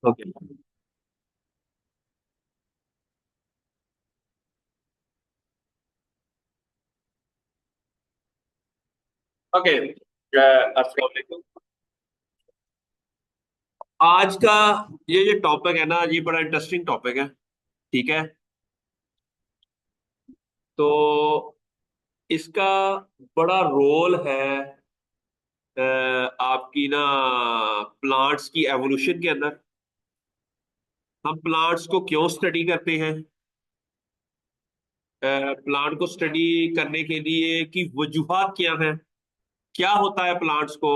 Okay. Okay. अस्सलाम वालेकुम। आज का ये टॉपिक है ना, ये बड़ा इंटरेस्टिंग टॉपिक है। ठीक है। तो इसका बड़ा रोल है आपकी ना प्लांट्स की एवोल्यूशन के अंदर। हम प्लांट्स को क्यों स्टडी करते हैं? प्लांट को स्टडी करने के लिए की वजूहात क्या हैं? क्या होता है प्लांट्स को?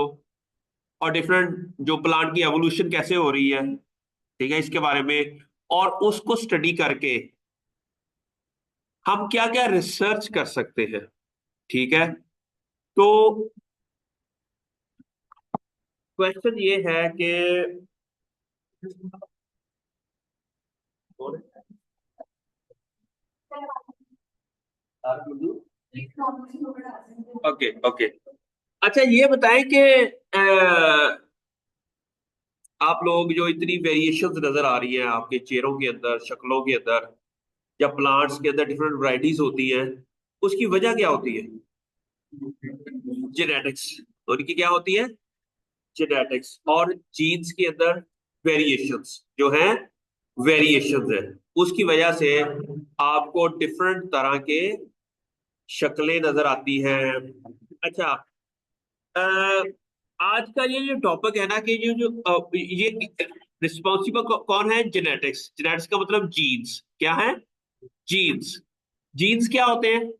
और डिफरेंट जो प्लांट की एवोल्यूशन कैसे हो रही है, ठीक है, इसके बारे में। और उसको स्टडी करके हम क्या क्या रिसर्च कर सकते हैं। ठीक है। तो क्वेश्चन ये है कि ओके ओके। अच्छा, ये बताएं कि आप लोग जो इतनी वेरिएशंस नजर आ रही है आपके चेहरों के अंदर, शक्लों के अंदर, या प्लांट्स के अंदर डिफरेंट वैरायटीज होती हैं, उसकी वजह क्या होती है? जेनेटिक्स। उनकी क्या होती है? जेनेटिक्स। और जीन्स के अंदर वेरिएशंस जो हैं, वेरिएशंस है, उसकी वजह से आपको डिफरेंट तरह के शक्लें नजर आती हैं। अच्छा। अ, आज का ये जो टॉपिक है ना, कि ये रिस्पॉन्सिबल कौन है? जेनेटिक्स। जेनेटिक्स का मतलब जीन्स क्या है? जीन्स। जीन्स क्या होते हैं?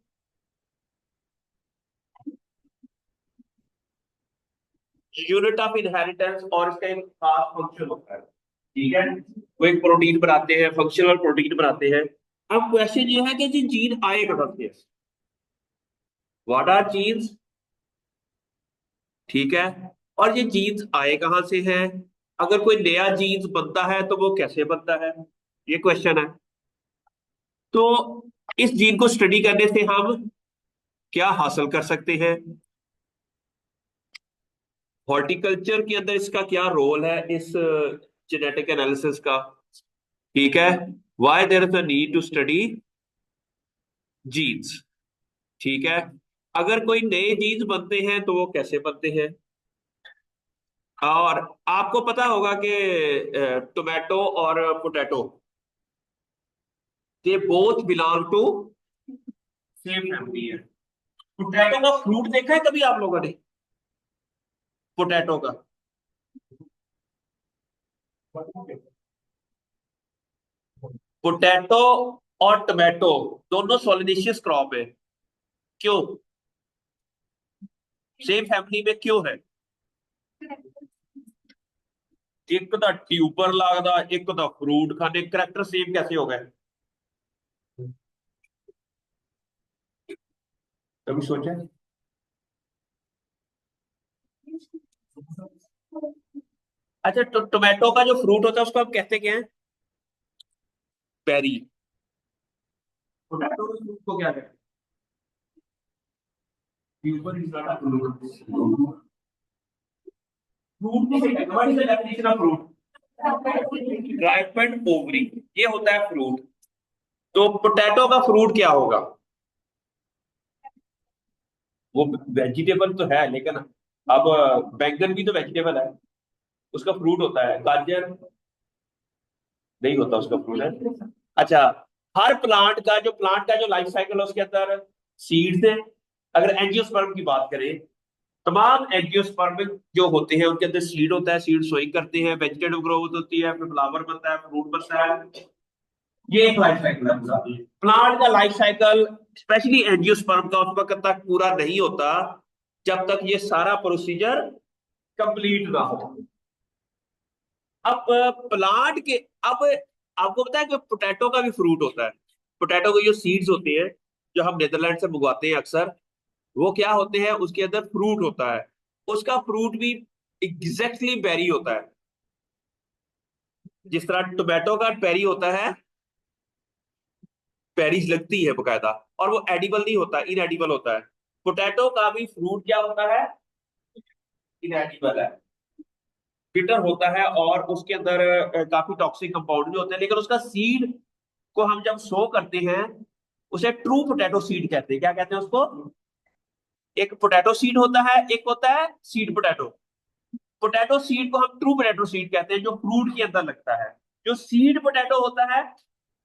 यूनिट ऑफ इनहेरिटेंस, और इसका एक खास फंक्शन होता है। ठीक है। वो एक प्रोटीन बनाते हैं, फंक्शनल प्रोटीन बनाते हैं। अब क्वेश्चन ये है कि जी जीन आए कहां से? What are genes? ठीक है। और ये जीन्स आए कहां से हैं? अगर कोई नया जीन्स बनता है तो वो कैसे बनता है? ये क्वेश्चन है। तो इस जीन को स्टडी करने से हम क्या हासिल कर सकते हैं? हॉर्टिकल्चर के अंदर इसका क्या रोल है, इस जेनेटिक एनालिसिस का? ठीक है। Why there is a need to study genes. ठीक है। अगर कोई नए जीन्स बनते हैं तो वो कैसे बनते हैं? और आपको पता होगा कि टोमेटो और potato, they both belong to same family है। पोटैटो का फ्रूट देखा है कभी आप लोगों ने? पोटैटो का। पोटैटो और टोमेटो दोनों सोलिनेशियस क्रॉप है। क्यों? सेम फैमिली में क्यों है? एक ਦਾ ट्यूबर लगदा, एक ਦਾ फ्रूट खाने, करैक्टर सेम कैसे हो गए? कभी सोचा है? अच्छा, टोमेटो का जो फ्रूट होता है उसको आप कहते क्या है? बेरी। पोटैटो के फ्रूट को क्या कहते हैं? Tuber is not a fruit. Fruit किसे कहते हैं? What is the definition of fruit? Ripened ovary, ये होता है फ्रूट। तो पोटैटो का फ्रूट क्या होगा? वो वेजिटेबल तो है, लेकिन अब बैंगन भी तो वेजिटेबल है। उसका फ्रूट होता है। गाजर नहीं होता उसका फ्रूट है। अच्छा। हर प्लांट का जो लाइफ साइकिल है उसके अंदर सीड्स है। अगर एंजियोस्पर्म की बात करें, तमाम एंजियोस्पर्म जो होते हैं उनके अंदर सीड होता है। सीड सोइंग करते हैं, वेजिटेटिव ग्रोथ होती है, फिर फ्लावर बनता है, फ्रूट बनता है। ये एक लाइफ साइकिल है पूरा। प्लांट का लाइफ साइकिल, स्पेशली एंजियोस्पर्म का, उस वक्त तक पूरा नहीं होता जब तक ये सारा प्रोसीजर कंप्लीट ना हो। अब प्लांट के अब आपको पता है कि पोटैटो का भी फ्रूट होता है। पोटैटो के जो सीड्स होते हैं, जो हम नेदरलैंड से मंगवाते हैं अक्सर, वो क्या होते हैं? उसके अंदर फ्रूट होता है। उसका फ्रूट भी एग्जैक्टली बेरी होता है। जिस तरह टोमेटो का पेरी होता है, पेरीज लगती है बकायदा, और वो एडिबल नहीं होता, इनएडिबल होता है। पोटैटो का भी फ्रूट क्या होता है? इनएडिबल है। बिटर होता है और उसके अंदर काफी टॉक्सिक कंपाउंड भी होते हैं, लेकिन उसका सीड को हम जब सो करते हैं उसे ट्रू पोटैटो सीड कहते हैं। क्या कहते हैं उसको? एक पोटैटो सीड होता है, एक होता है सीड पोटैटो। पोटैटो सीड को हम ट्रू पोटैटो सीड कहते हैं, जो फ्रूट के अंदर लगता है। जो सीड पोटैटो होता है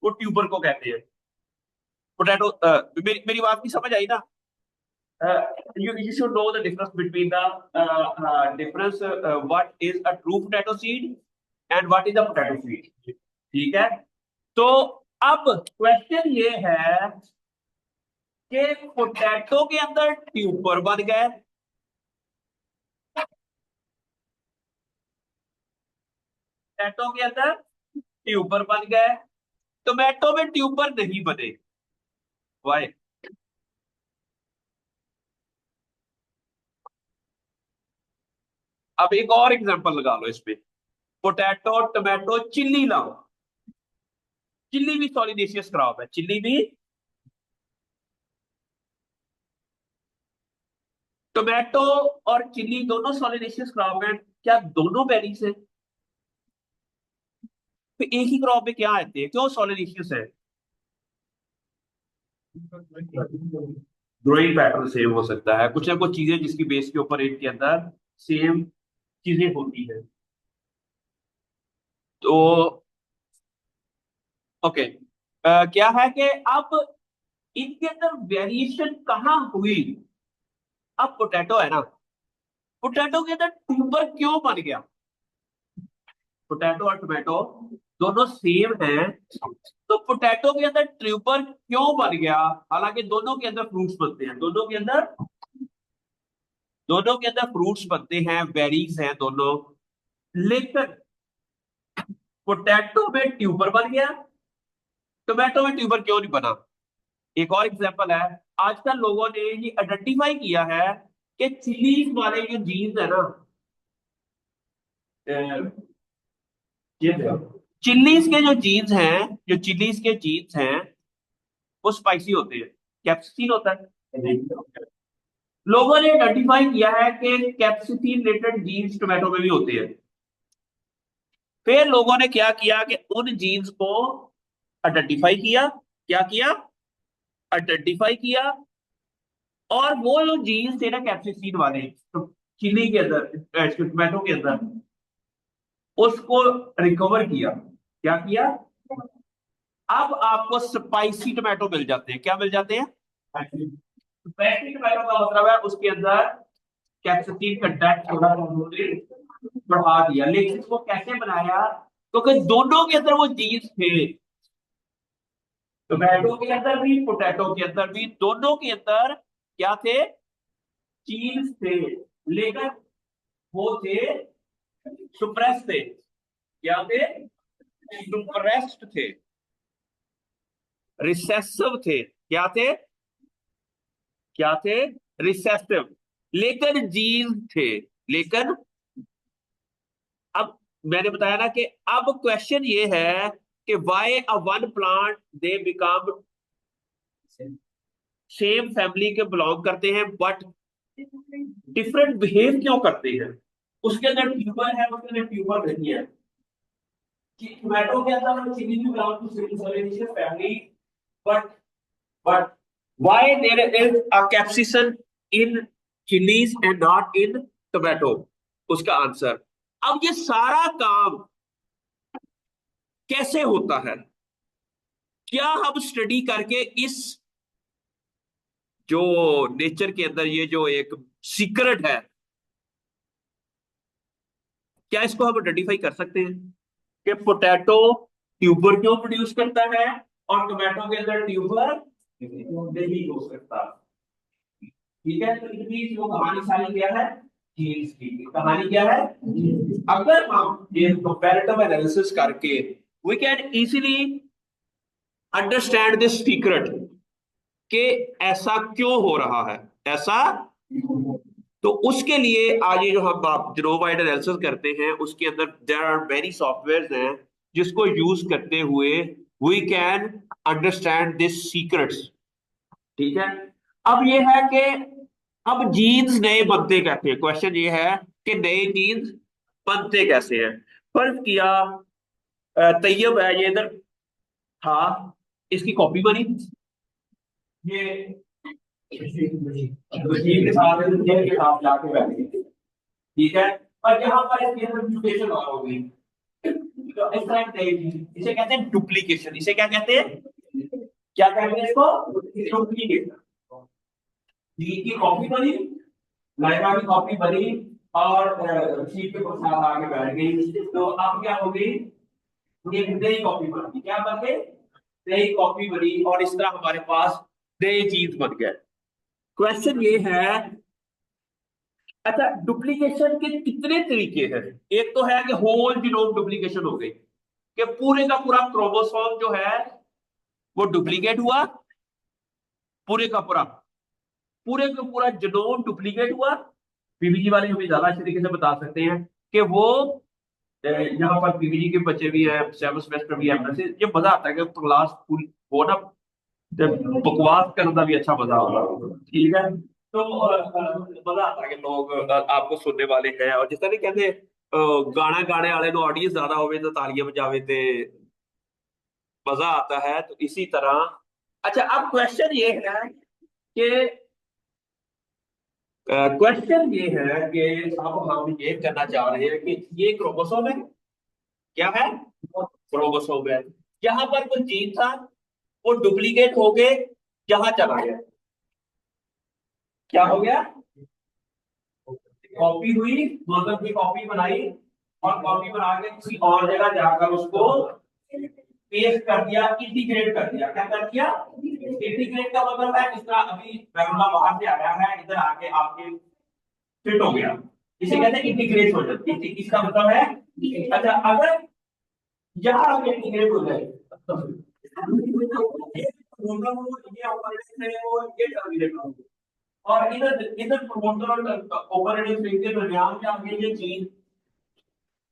वो ट्यूबर को कहते हैं। पोटैटो मेरी बात की समझ आई ना? You should know the difference between the difference what is a true potato seed and what is a potato seed। ठीक है। तो अब क्वेश्चन ये है कि पोटैटो के अंदर ट्यूबर बन गए, पोटैटो के अंदर ट्यूबर बन गए, टोमेटो में ट्यूबर नहीं बने। वाई? अब एक और एग्जांपल लगा लो इसमें। पोटैटो, टोमेटो, चिल्ली लाओ। चिल्ली भी सॉलिडेशियस क्रॉप है, चिल्ली भी। टोमेटो और चिल्ली दोनों सॉलिडेशियस क्रॉप है, क्या दोनों बेरीज है? तो एक ही क्रॉप में क्या आते हैं, क्यों सॉलिडेशियस है? ग्रोइंग पैटर्न सेम हो सकता है, कुछ ना कुछ चीजें जिसकी बेस के ऊपर इनके अंदर सेम चीजें होती है। तो ओके, क्या है कि अब इनके अंदर वेरिएशन कहाँ हुई? अब पोटैटो है ना, पोटैटो के अंदर ट्यूबर क्यों बन गया? पोटैटो और टोमेटो दोनों सेम हैं, तो पोटैटो के अंदर ट्यूबर क्यों बन गया? हालांकि दोनों के अंदर फ्रूट्स बनते हैं, दोनों के अंदर फ्रूट्स बनते हैं, बेरीज हैं दोनों, लेकिन पोटैटो में ट्यूबर बन गया, टोमेटो में ट्यूबर क्यों नहीं बना? एक और एग्जांपल है। आजकल लोगों ने ये आइडेंटिफाई किया है कि चिलीज वाले जो जीन्स है ना, ये चिल्लीज के जो जीन्स हैं, जो चिल्लीज के जीन्स हैं वो स्पाइसी होते हैं, कैप्सिसिन होता है। लोगों ने आइडेंटिफाई किया है कि कैप्सिसिन रिलेटेड जीन्स टोमेटो में भी होते हैं। फिर लोगों ने क्या किया कि उन जीन्स को आइडेंटिफाई किया। क्या किया? आइडेंटिफाई किया, और वो जो जीन्स थे ना कैप्सिसिन वाले, तो चिली के अंदर, टोमेटो के अंदर, उसको रिकवर किया। क्या किया? अब आपको स्पाइसी टोमेटो मिल जाते हैं। क्या मिल जाते हैं? स्पाइसी टोमेटो का मतलब है उसके अंदर कैप्सिसिन कंटेंट थोड़ा उन्होंने बढ़ा दिया, लेकिन वो कैसे बनाया? क्योंकि दोनों के अंदर वो जीन्स थे, टोमेटो के अंदर भी पोटैटो के अंदर भी, दोनों के अंदर क्या थे? जीन्स थे, लेकिन वो थे सुप्रेस थे। क्या थे? सुप्रेस्ड थे, रिसेसिव थे। क्या थे? क्या थे? रिसेसिव, लेकिन जीन्स थे। लेकिन अब मैंने बताया ना कि अब क्वेश्चन ये है कि why a one plant they become same family के बिलोंग करते हैं बट डिफरेंट बिहेव क्यों करते हैं? उसके अंदर ट्यूबर है, उसके अंदर ट्यूबर नहीं है। टोमेटो के अंदर चिली भी belong to same family, but but why there is a capsaicin in chillies and not in tomato? उसका आंसर, अब ये सारा काम कैसे होता है, क्या हम स्टडी करके इस जो नेचर के अंदर ये जो एक सीक्रेट है, क्या इसको हम आइडेंटिफाई कर सकते हैं कि पोटैटो ट्यूबर क्यों प्रोड्यूस करता है और टोमेटो के अंदर ट्यूबर नहीं हो सकता? ठीक है, तो इतनी वो कहानी सारी क्या है? जीन्स की कहानी क्या है? अगर हम ये कंपैरेटिव एनालिसिस करके we can easily understand this secret कि ऐसा क्यों हो रहा है, ऐसा। तो उसके लिए आज ये जो हम आप जेनोम एनालिसिस करते हैं उसके अंदर देयर आर वेरी सॉफ्टवेयर हैं जिसको यूज करते हुए we can understand this secrets. ठीक है। अब ये है कि अब जीन्स नए बनते कैसे? क्वेश्चन ये है कि नए जीन्स बनते कैसे हैं। फर्ज किया तैयब है, ये इधर था, इसकी कॉपी बनी, ये मशीन के साथ जाके बैठ गई, ठीक है। और यहाँ पर इसके अंदर म्यूटेशन और हो गई, तो इस तरह इसे कहते हैं डुप्लीकेशन। इसे क्या कहते हैं, क्या कहते हैं इसको, डुप्लीकेशन। जी की कॉपी बनी, लाइबा की कॉपी बनी, और शीट के साथ आगे बैठ गई, तो अब क्या हो गई, ये नई कॉपी बन गई। क्या बन गई, नई कॉपी बनी, और इस तरह हमारे पास नई चीज बन गया। क्वेश्चन ये है, अच्छा डुप्लीकेशन के कितने तरीके हैं। एक तो है कि होल जीनोम डुप्लीकेशन हो गई, कि पूरे का पूरा क्रोमोसोम जो है वो डुप्लीकेट हुआ, पूरे का पूरा जीनोम डुप्लीकेट हुआ। पीवीजी वाले हमें ज्यादा अच्छे तरीके से बता सकते हैं कि वो यहाँ पर पीवीजी के बच्चे भी हैं, सेवन सेमेस्टर भी है, ये मजा आता है कि क्लास फुल हो ना, जब बकवास करना भी अच्छा मजा होगा, ठीक है। तो मजा आता है कि लोग आपको सुनने वाले हैं, और जिस तरह कहते गाना गाने वाले तो ऑडियंस ज्यादा होवे तो तालियां बजावे ते मजा आता है, तो इसी तरह। अच्छा अब क्वेश्चन ये है कि क्वेश्चन ये है कि अब हम ये करना चाह रहे हैं कि ये क्रोमोसोम है, क्या है, क्रोमोसोम है। यहाँ पर कुछ जीन था, वो डुप्लीकेट हो गए, यहाँ चला गया, क्या हो गया, कॉपी हुई, मतलब की कॉपी बनाई, और कॉपी बना के किसी और जगह जाकर उसको पेस्ट कर दिया, इंटीग्रेट कर दिया। क्या कर दिया, इंटीग्रेट का मतलब है जिस तरह अभी बैगुला बाहर से आया है, इधर आके आपके फिट हो गया, इसे कहते हैं इंटीग्रेट हो जाती है, इसका मतलब है। अच्छा अगर यहाँ आके इंटीग्रेट हो जाए, ये ऑपरेशन है वो ये टर्मिनेट हो, और इधर इधर प्रमोटर और ऑपरेटिंग सिस्टम के दरमियान में आगे ये चीज,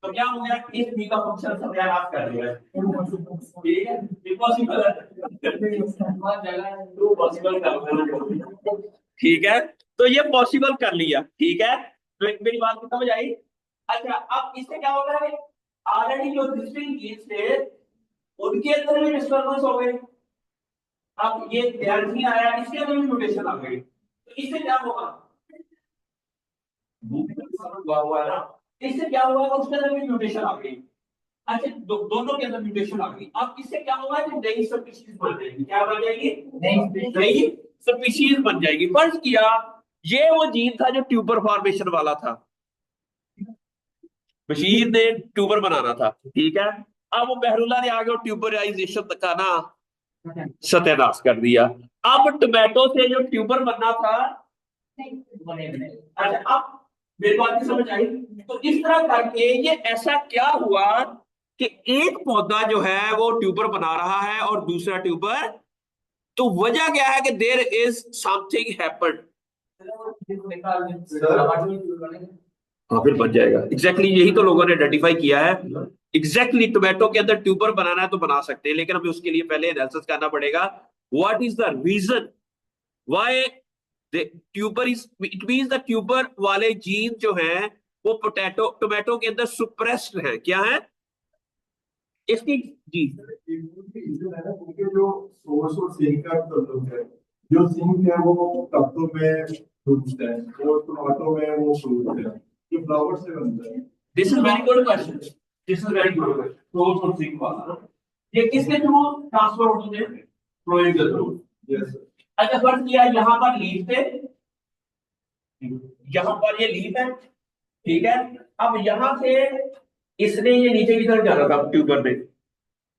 तो क्या हो गया, इस बी का फंक्शन सत्यानाश कर दिया, ठीक है, इम्पॉसिबल है, तो पॉसिबल कर, ठीक है, तो ये पॉसिबल कर लिया, ठीक है। तो मेरी बात को समझ आई। अच्छा अब इससे क्या होगा, ऑलरेडी जो एग्जिस्टिंग जीन्स थे उनके अंदर भी डिस्टर्बेंस हो गई, अब ये ध्यान नहीं आया, इसके अंदर भी म्यूटेशन आ गई, तो इससे क्या होगा, हुआ ना, इससे क्या हुआ, उसके अंदर भी म्यूटेशन आ गई। अच्छा दोनों के अंदर म्यूटेशन आ गई, अब इससे क्या होगा कि नई स्पीशीज बन जाएगी, क्या बन जाएगी, नई स्पीशीज बन जाएगी। फर्ज किया ये वो जीन था जो ट्यूबर फॉर्मेशन वाला था, बशीर ने ट्यूबर बनाना था, ठीक है। अब वो बहरुल्ला ने आगे ट्यूबराइजेशन का ना सत्यानाश कर दिया। अब टोमेटो से जो ट्यूबर बनना था, अच्छा अब मेरी बात की समझ आई। तो इस तरह करके ये ऐसा क्या हुआ कि एक पौधा जो है वो ट्यूबर बना रहा है और दूसरा ट्यूबर, तो वजह क्या है कि देयर इज समथिंग हैपेंड। हाँ फिर बन जाएगा, एग्जैक्टली यही तो लोगों ने आइडेंटिफाई किया है। एग्जैक्टली टोमेटो के अंदर ट्यूबर बनाना है तो बना सकते हैं, लेकिन हमें उसके लिए पहले एनालिसिस करना पड़ेगा, what is the reason why tuber is, it means the tuber वाले जीन जो हैं वो पोटैटो टोमेटो के अंदर सुप्रेस्ड है, क्या है इसकी, जी उनके जो सोर्स और सिंक का प्रोडक्ट है, जो सिंक है वो टमाटो में फ्रूट है और टमाटो में वो फ्रूट है जो फ्लावर से बनता है। This is very good question, this is very good question, source और सिंक वाला ये किसके थ्रू ट्रांसफर होते हैं, फ्लोएम के थ्रू, यस अच्छा फर्ज किया यहाँ पर लीफ थे, यहाँ पर ये लीफ है, ठीक है। अब यहाँ से इसने ये नीचे की तरफ जाना था ट्यूबर में,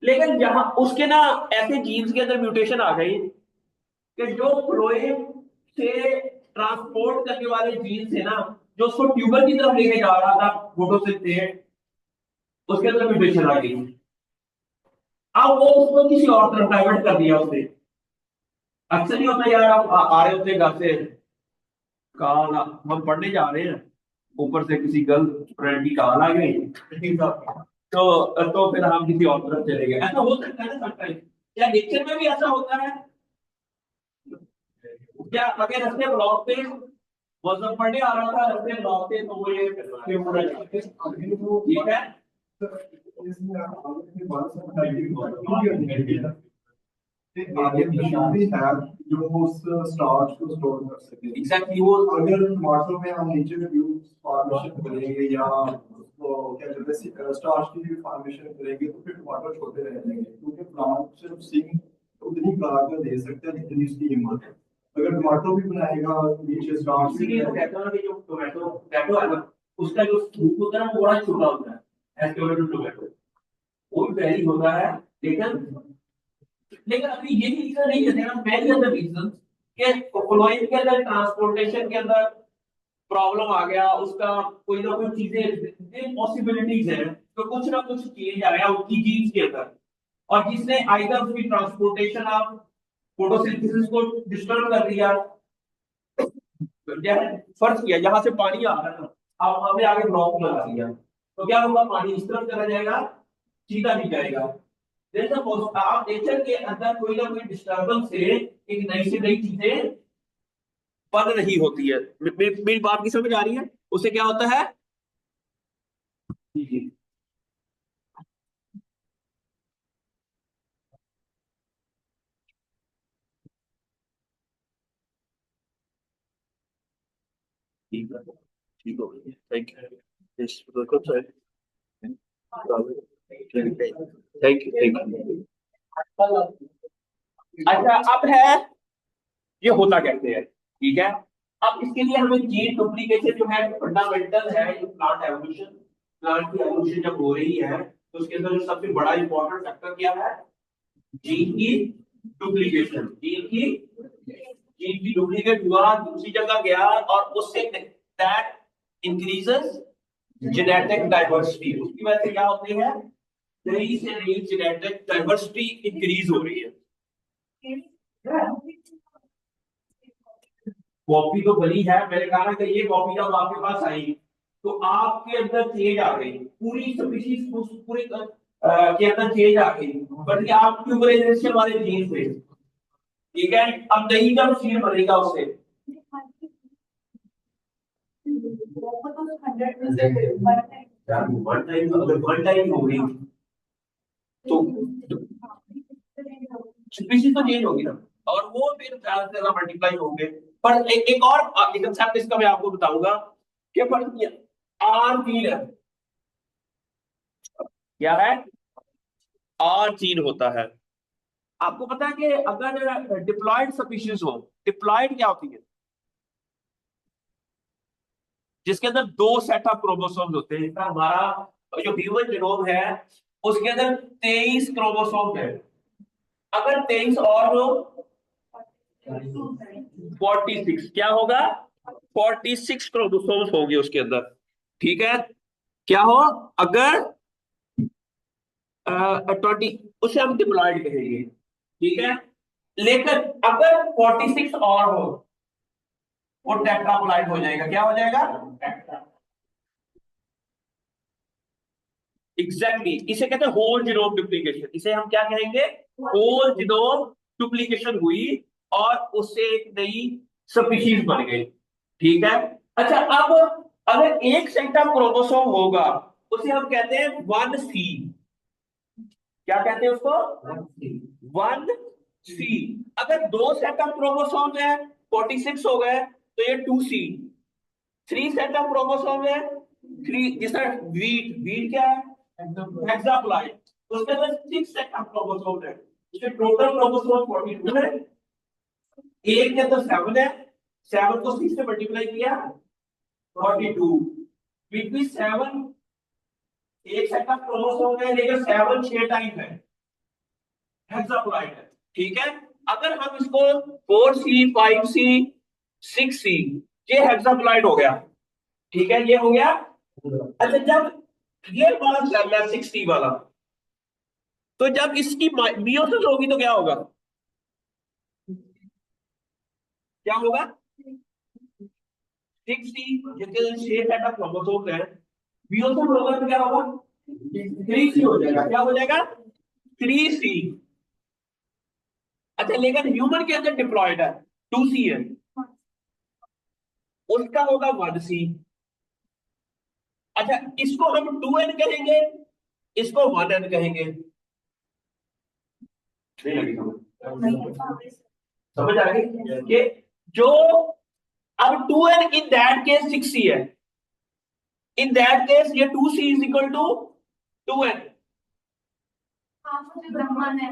लेकिन यहाँ उसके ना ऐसे जीन्स के अंदर म्यूटेशन आ गई कि जो फ्लोएम से ट्रांसपोर्ट करने वाले जीन्स है ना, जो उसको ट्यूबर की तरफ लेके जा रहा था फोटोसिंथेसिस, उसके अंदर म्यूटेशन आ गई। अब वो उसको किसी और तरफ डाइवर्ट कर दिया उसने। अक्सर ही होता है यार, आप आ रहे होते घर से, कॉल हम पढ़ने जा रहे हैं, ऊपर से किसी गर्ल फ्रेंड की कॉल आ गई, तो फिर हम किसी और तरफ चले गए, ऐसा हो सकता है ना समटाइम। क्या नेचर में भी ऐसा होता है, क्या अगर रास्ते ब्लॉक पे मतलब पढ़ने आ रहा था रस्ते में लौटते तो वो ये ठीक है। इसमें आपने बात समझाई आगे मशीनरी है जो उस स्टार्च को स्टोर कर सके। एग्जैक्टली वो अगर टमाटो में हम नीचे ट्यूब फॉर्मेशन करेंगे या उसको क्या कहते हैं स्टार्च की फॉर्मेशन करेंगे तो फिर टमाटो छोटे रह जाएंगे, क्योंकि प्लांट सिर्फ सिंग उतनी लागत दे सकता है जितनी उसकी हिम्मत है। अगर टमाटो भी बनाएगा नीचे स्टार्च इसीलिए तो कहता हूं कि जो टोमेटो टोमेटो है ना, उसका जो सूप होता है ना वो बड़ा छोटा होता है एज टोमेटो टोमेटो, वो भी वैरी होता है। लेकिन लेकिन अभी ये रीजन नहीं है ना, मैनी अदर रीजन के फ्लोइंग के अंदर ट्रांसपोर्टेशन के अंदर प्रॉब्लम आ गया, उसका कोई ना कोई चीजें पॉसिबिलिटीज है, तो कुछ ना कुछ चेंज आ गया उसकी जीन्स के अंदर, और जिसने आइदर उसकी ट्रांसपोर्टेशन ऑफ फोटोसिंथेसिस को डिस्टर्ब कर दिया। फर्ज किया जहां से पानी आ रहा था, अब हमने आगे ब्लॉक लगा दिया, तो क्या होगा, पानी इस तरफ चला जाएगा, सीधा नहीं जाएगा। जैसे आप नेचर के अंदर कोई ना कोई डिस्टर्बेंस से एक नई से नई चीजें बन रही होती है। मेरी बात की समझ आ रही है? उससे क्या होता है? जी जी ठीक है, ठीक हो गई, thank you, yes welcome sir, thank you thank you. अच्छा अब है, ये होता कैसे है, ठीक है। अब इसके लिए हमें जीन डुप्लीकेशन जो है फंडामेंटल है, ये प्लांट एवोल्यूशन, प्लांट की एवोल्यूशन जब हो रही है तो उसके अंदर जो सबसे बड़ा इंपॉर्टेंट फैक्टर क्या है, जीन की डुप्लीकेशन। जीन की डुप्लीकेट हुआ, दूसरी जगह गया, और उससे दैट इंक्रीजेस जेनेटिक डाइवर्सिटी, उसकी वजह से क्या होती है, नई से नई जेनेटिक डाइवर्सिटी इंक्रीज हो रही है। कॉपी तो बनी है, मैंने कहा ना कि ये कॉपी जब आपके पास आई तो आपके अंदर चेंज आ गई, पूरी स्पीशीज पूरी के अंदर चेंज आ गई, बट ये आप ट्यूबराइजेशन वाले जीन से, ठीक है। अब नई जब सीड बनेगा उससे वन टाइम हो गई तो स्पीशीज तो चेंज होगी ना, और वो फिर ज्यादा से ज्यादा मल्टीप्लाई होंगे। पर एक और कंसेप्ट इसका मैं आपको बताऊंगा कि पर आर जीन है, क्या है, आर जीन होता है। आपको पता है कि अगर डिप्लॉयड स्पीशीज हो, डिप्लॉयड क्या होती है, जिसके अंदर दो सेट ऑफ क्रोमोसोम्स होते हैं, जिसका हमारा जो ह्यूमन जीनोम है उसके अंदर 23 क्रोमोसोम है। अगर 23 और हो 46, क्या होगा, 46 क्रोमोसोम्स होंगे उसके अंदर, ठीक है। क्या हो, अगर 20, उसे हम डिप्लॉयड कहेंगे, ठीक है। लेकिन अगर 46 और हो वो टेट्राप्लॉइड हो जाएगा, क्या हो जाएगा, एग्जैक्टली इसे कहते हैं होल जीनोम डुप्लीकेशन। इसे हम क्या कहेंगे, होल जीनोम डुप्लीकेशन हुई और उससे एक नई स्पीशीज बन गई, ठीक है। अच्छा अब अगर एक सेट ऑफ क्रोमोसोम होगा उसे हम कहते हैं 1C, क्या कहते हैं उसको, 1C। अगर दो सेट ऑफ क्रोमोसोम है 46 हो गए तो ये 2C, three set of chromosome है थ्री, जिसका वीट वीट क्या है, हेक्साप्लॉइड, उसके अंदर 6 सेट ऑफ क्रोमोसोम है, उसके टोटल क्रोमोसोम 42 है, एक के अंदर 7 है, 7 को 6 से मल्टीप्लाई किया 42, बिटवीन 7 एक सेट ऑफ क्रोमोसोम है लेकिन 7 6 टाइम है, हेक्साप्लॉइड है, ठीक है। अगर हम इसको 4C 5C 6C, ये हेक्साप्लॉइड हो गया, ठीक है, ये हो गया। अच्छा जब ये वाला सेल है 60 वाला, तो जब इसकी मियोसिस होगी तो क्या होगा, क्या होगा, 60 जिसके 6 सेट ऑफ क्रोमोसोम है, मियोसिस होगा तो क्या होगा, 3C हो जाएगा, क्या हो जाएगा, 3C। अच्छा लेकिन ह्यूमन के अंदर डिप्लॉयड है 2C है, उसका होगा 1C। अच्छा, इसको हम 2N कहेंगे, इसको 1N कहेंगे। नहीं लगी समझ? समझ आ गई कि जो अब 2N in that case 6C है, इन दैट केस ये 2C is equal to 2N,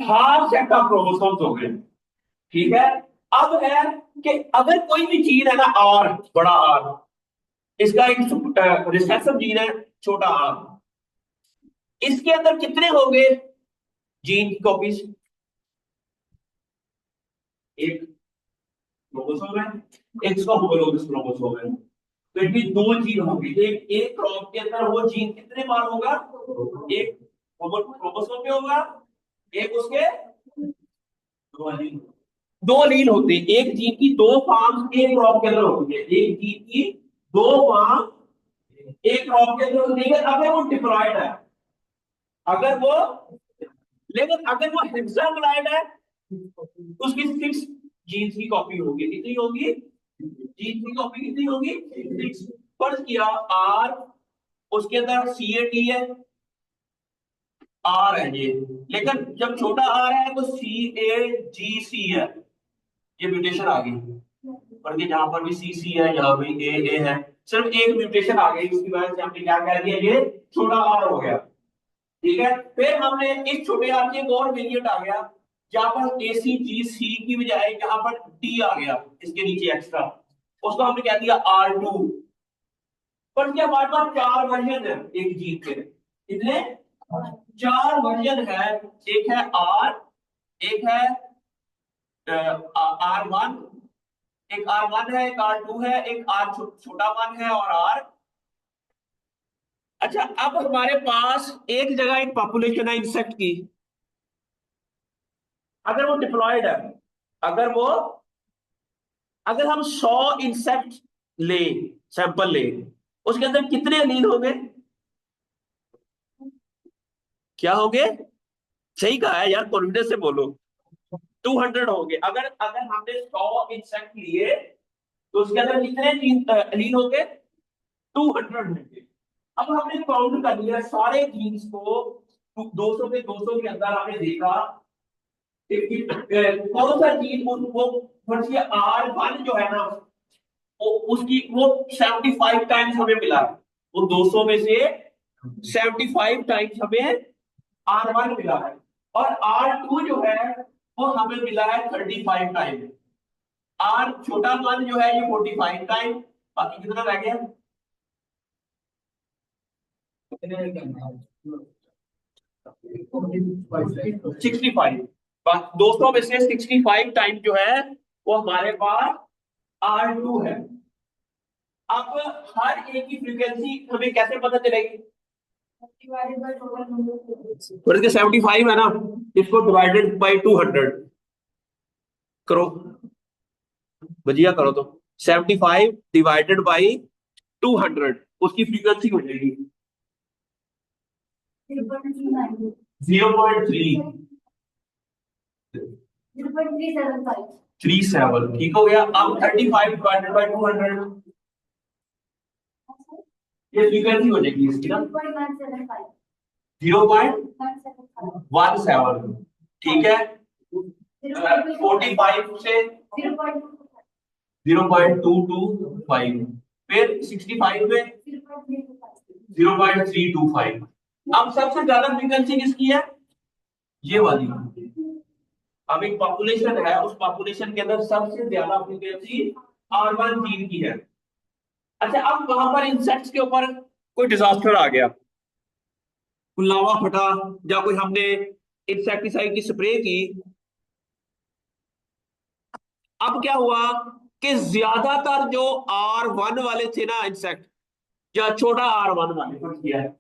half set of chromosomes हो गए। ठीक है, अब है कि अगर कोई भी जीन है ना, आर, बड़ा आर, इसका एक रिसेसिव जीन है छोटा आर, इसके अंदर कितने होंगे जीन की कॉपीज? एक क्रोमोसोम है, एक इसका होमोलोगस क्रोमोसोम है, तो इनकी दो जीन होंगी। एक एक क्रॉप के अंदर वो जीन कितने बार होगा? एक क्रोमोसोम में होगा, एक उसके दो लीन होते हैं। एक जीन की दो फॉर्म्स एक क्रॉप के अंदर होती है, एक जीन की दो फॉर्म एक क्रॉप के अंदर होती है। अगर वो डिप्लॉयड है, अगर वो, लेकिन अगर वो हेक्साप्लॉयड है, उसकी 6 जीन्स की कॉपी होगी। कितनी होगी? जीन्स की कॉपी कितनी होगी? 6। फर्ज किया आर, उसके अंदर CAT है, आर है ये, लेकिन जब छोटा आर है तो CAGC है, ये म्यूटेशन आ गई। पर जहां पर भी CC है, यहाँ भी A है, सिर्फ एक म्यूटेशन आ गई, उसकी वजह से हमने क्या कह दिया, ये छोटा आर हो गया। ठीक है, फिर हमने इस छोटे आर की एक और वेरिएंट आ गया, जहां पर ACGC की बजाय जहां पर T आ गया इसके नीचे एक्स्ट्रा, उसको हमने कह दिया R2। पर क्या हमारे पास 4 वर्जन है एक जीन के? कितने? 4 वर्जन है। एक है आर, एक है R1, एक R1 है, एक R2 है, एक R छोटा 1 है और R। अच्छा, अब हमारे पास एक जगह एक पॉपुलेशन है इंसेक्ट की, अगर वो डिप्लॉयड है, अगर वो, अगर हम 100 इंसेक्ट ले, सैंपल ले, उसके अंदर कितने लीन होंगे? क्या होंगे? सही कहा है यार, कॉन्फिडेंस से बोलो। 200 होंगे। अगर अगर हमने 100 इंसेक्ट लिए तो उसके अंदर कितने लीन होंगे? 200 होंगे। अब हमने काउंट कर लिया सारे जीन्स को, 200 के 200 के अंदर आपने देखा कौन सा जीन वो R1 जो है ना, वो उसकी वो 75 टाइम्स हमें मिला है। वो 200 में से 75 टाइम्स हमें R1 मिला है, और R2 जो है वो हमें मिला है 35 टाइम। आर छोटा मान जो है ये 45 टाइम। बाकी कितना रह गया? 65। 200 में से 65 टाइम जो है वो हमारे पास R2 है। अब हर एक की फ्रीक्वेंसी हमें कैसे पता चलेगी? 75 है ना, इसको डिवाइडेड बाई 200 करो, भजिया करो तो 75 डिवाइडेड बाई 200, उसकी फ्रीक्वेंसी हो जाएगी 0.337। ठीक हो गया। अब 35 डिवाइडेड बाई 200, ये फ्रीक्वेंसी हो जाएगी इसकी ना 0.17। ठीक है, 45 से 0.225, फिर 65 में 0.325। अब सबसे ज्यादा फ्रीक्वेंसी किसकी है? ये वाली। अब एक पॉपुलेशन है, उस पॉपुलेशन के अंदर सबसे ज्यादा फ्रीक्वेंसी R1 जीन की है। अच्छा, अब वहां पर इंसेक्ट्स के ऊपर कोई डिजास्टर आ गया, कोई लावा फटा, या कोई हमने इंसेक्टिसाइड की स्प्रे की। अब क्या हुआ कि ज्यादातर जो R1 वाले थे ना इंसेक्ट, या छोटा R1 वाले कुछ किया है,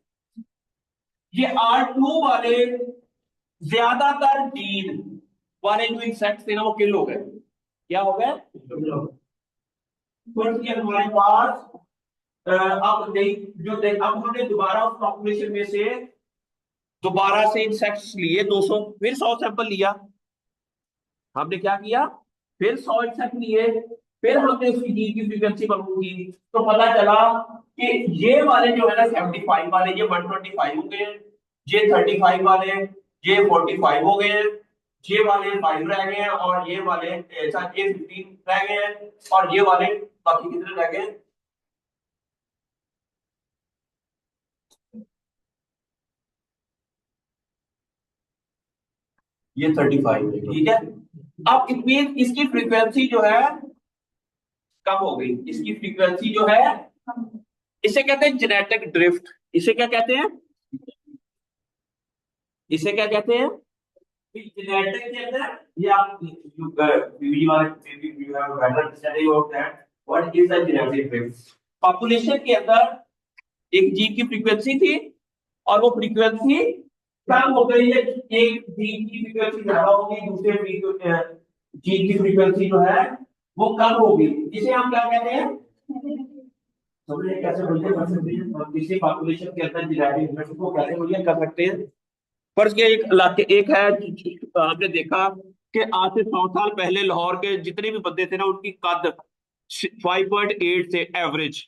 ये R2 वाले ज्यादातर जीन वाले जो इंसेक्ट थे ना वो किल हो गए। क्या हो गए? कुछ के हमारे पास अब देख जो देख, अब हमने दोबारा उस पॉपुलेशन में से दोबारा से इंसेक्ट्स लिए 200, फिर 100 सैंपल लिया। हमने क्या किया? फिर 100 इंसेक्ट लिए, फिर हमने उसकी जी की फ्रीक्वेंसी मालूम की, तो पता चला कि ये वाले जो है ना 75 वाले ये 125 हो गए हैं, ये 35 वाले ये 45 हो गए हैं, ये वाले 5 रह गए हैं, और ये वाले ऐसा ये 15 रह गए हैं, और ये वाले बाकी कितने रह गए हैं? ये 35 है, ठीक है। अब इट मीन इसकी फ्रीक्वेंसी जो है कम हो गई, इसकी फ्रीक्वेंसी जो है, इसे कहते हैं जेनेटिक ड्रिफ्ट। इसे क्या कहते हैं? इसे क्या कहते हैं? जेनेटिक के अंदर ये आप what is the genetic drift. Population के अंदर एक जीन की फ्रीक्वेंसी थी, और वो फ्रीक्वेंसी कम हो गई है, एक जीन की फ्रीक्वेंसी ज्यादा होगी, दूसरे जीन की फ्रीक्वेंसी जो है वो कम होगी। इसे हम क्या कहते हैं? समझे कैसे मूल्य कर सकते हैं, और किसी पॉपुलेशन के अंदर जेनेटिक ड्रिफ्ट को कैसे मूल्य कर सकते हैं। फर्ज के एक इलाके एक है, आपने देखा कि आज से 100 साल पहले लाहौर के जितने भी बंदे थे ना, उनकी कद 5.8 से एवरेज,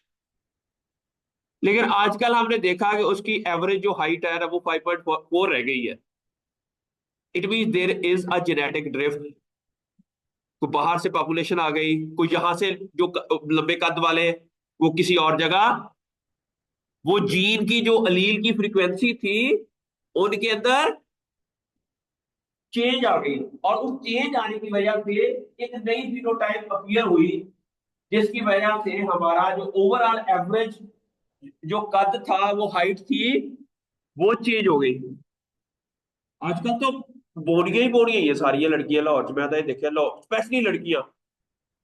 लेकिन आजकल हमने देखा कि उसकी एवरेज जो हाइट है ना वो 5.4 रह गई है। It mean there is a genetic drift. कोई बाहर से पॉपुलेशन आ गई, कोई यहां से जो लंबे कद वाले वो किसी और जगह, वो जीन की जो अलील की फ्रीक्वेंसी थी उनके अंदर चेंज आ गई, और उस चेंज आने की वजह से एक नई फिनोटाइप अपीयर हुई, जिसकी वजह से हमारा जो ओवरऑल एवरेज जो कद था, वो हाइट थी, वो चेंज हो गई। आजकल तो बोनियां ही बोनियां ही है सारियां लड़कियां लाहौर च, मैं तो देखे लाहौर स्पेशली लड़कियां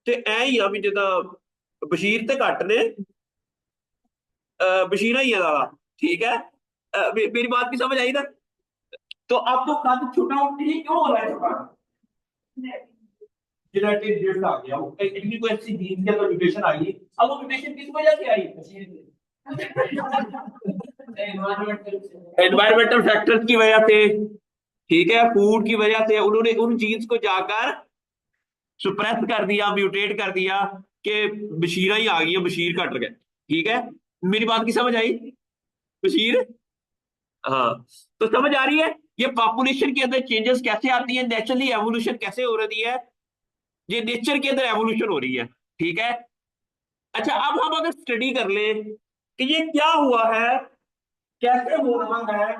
ते ऐ ही आ भी जिदा बशीर ते घट ने, बशीरा ही है ज्यादा, ठीक है। मेरी बात की समझ आई ना? तो अब तो कद छोटा नहीं क्यों हो रहा है छोटा? जेनेटिक ड्रिफ्ट आ गया, इतनी कोई ऐसी जीन के अंदर म्यूटेशन आई है। अब वो म्यूटेशन किस वजह से आई? एनवायरमेंटल फैक्टर्स की वजह से, ठीक है, फूड की वजह से उन्होंने उन जीन्स को जाकर सुप्रेस कर दिया, म्यूटेट कर दिया, कि बशीरा ही आ गई है, बशीर कट गए, ठीक है। मेरी बात की समझ आई? बशीर, हाँ। तो समझ आ रही है ये पॉपुलेशन के अंदर चेंजेस कैसे आती है, नेचुरली एवोल्यूशन कैसे हो रही है, ये नेचर के अंदर एवोल्यूशन हो रही है, ठीक है। अच्छा, अब हम अगर स्टडी कर ले कि ये क्या हुआ है, कैसे हो रहा है,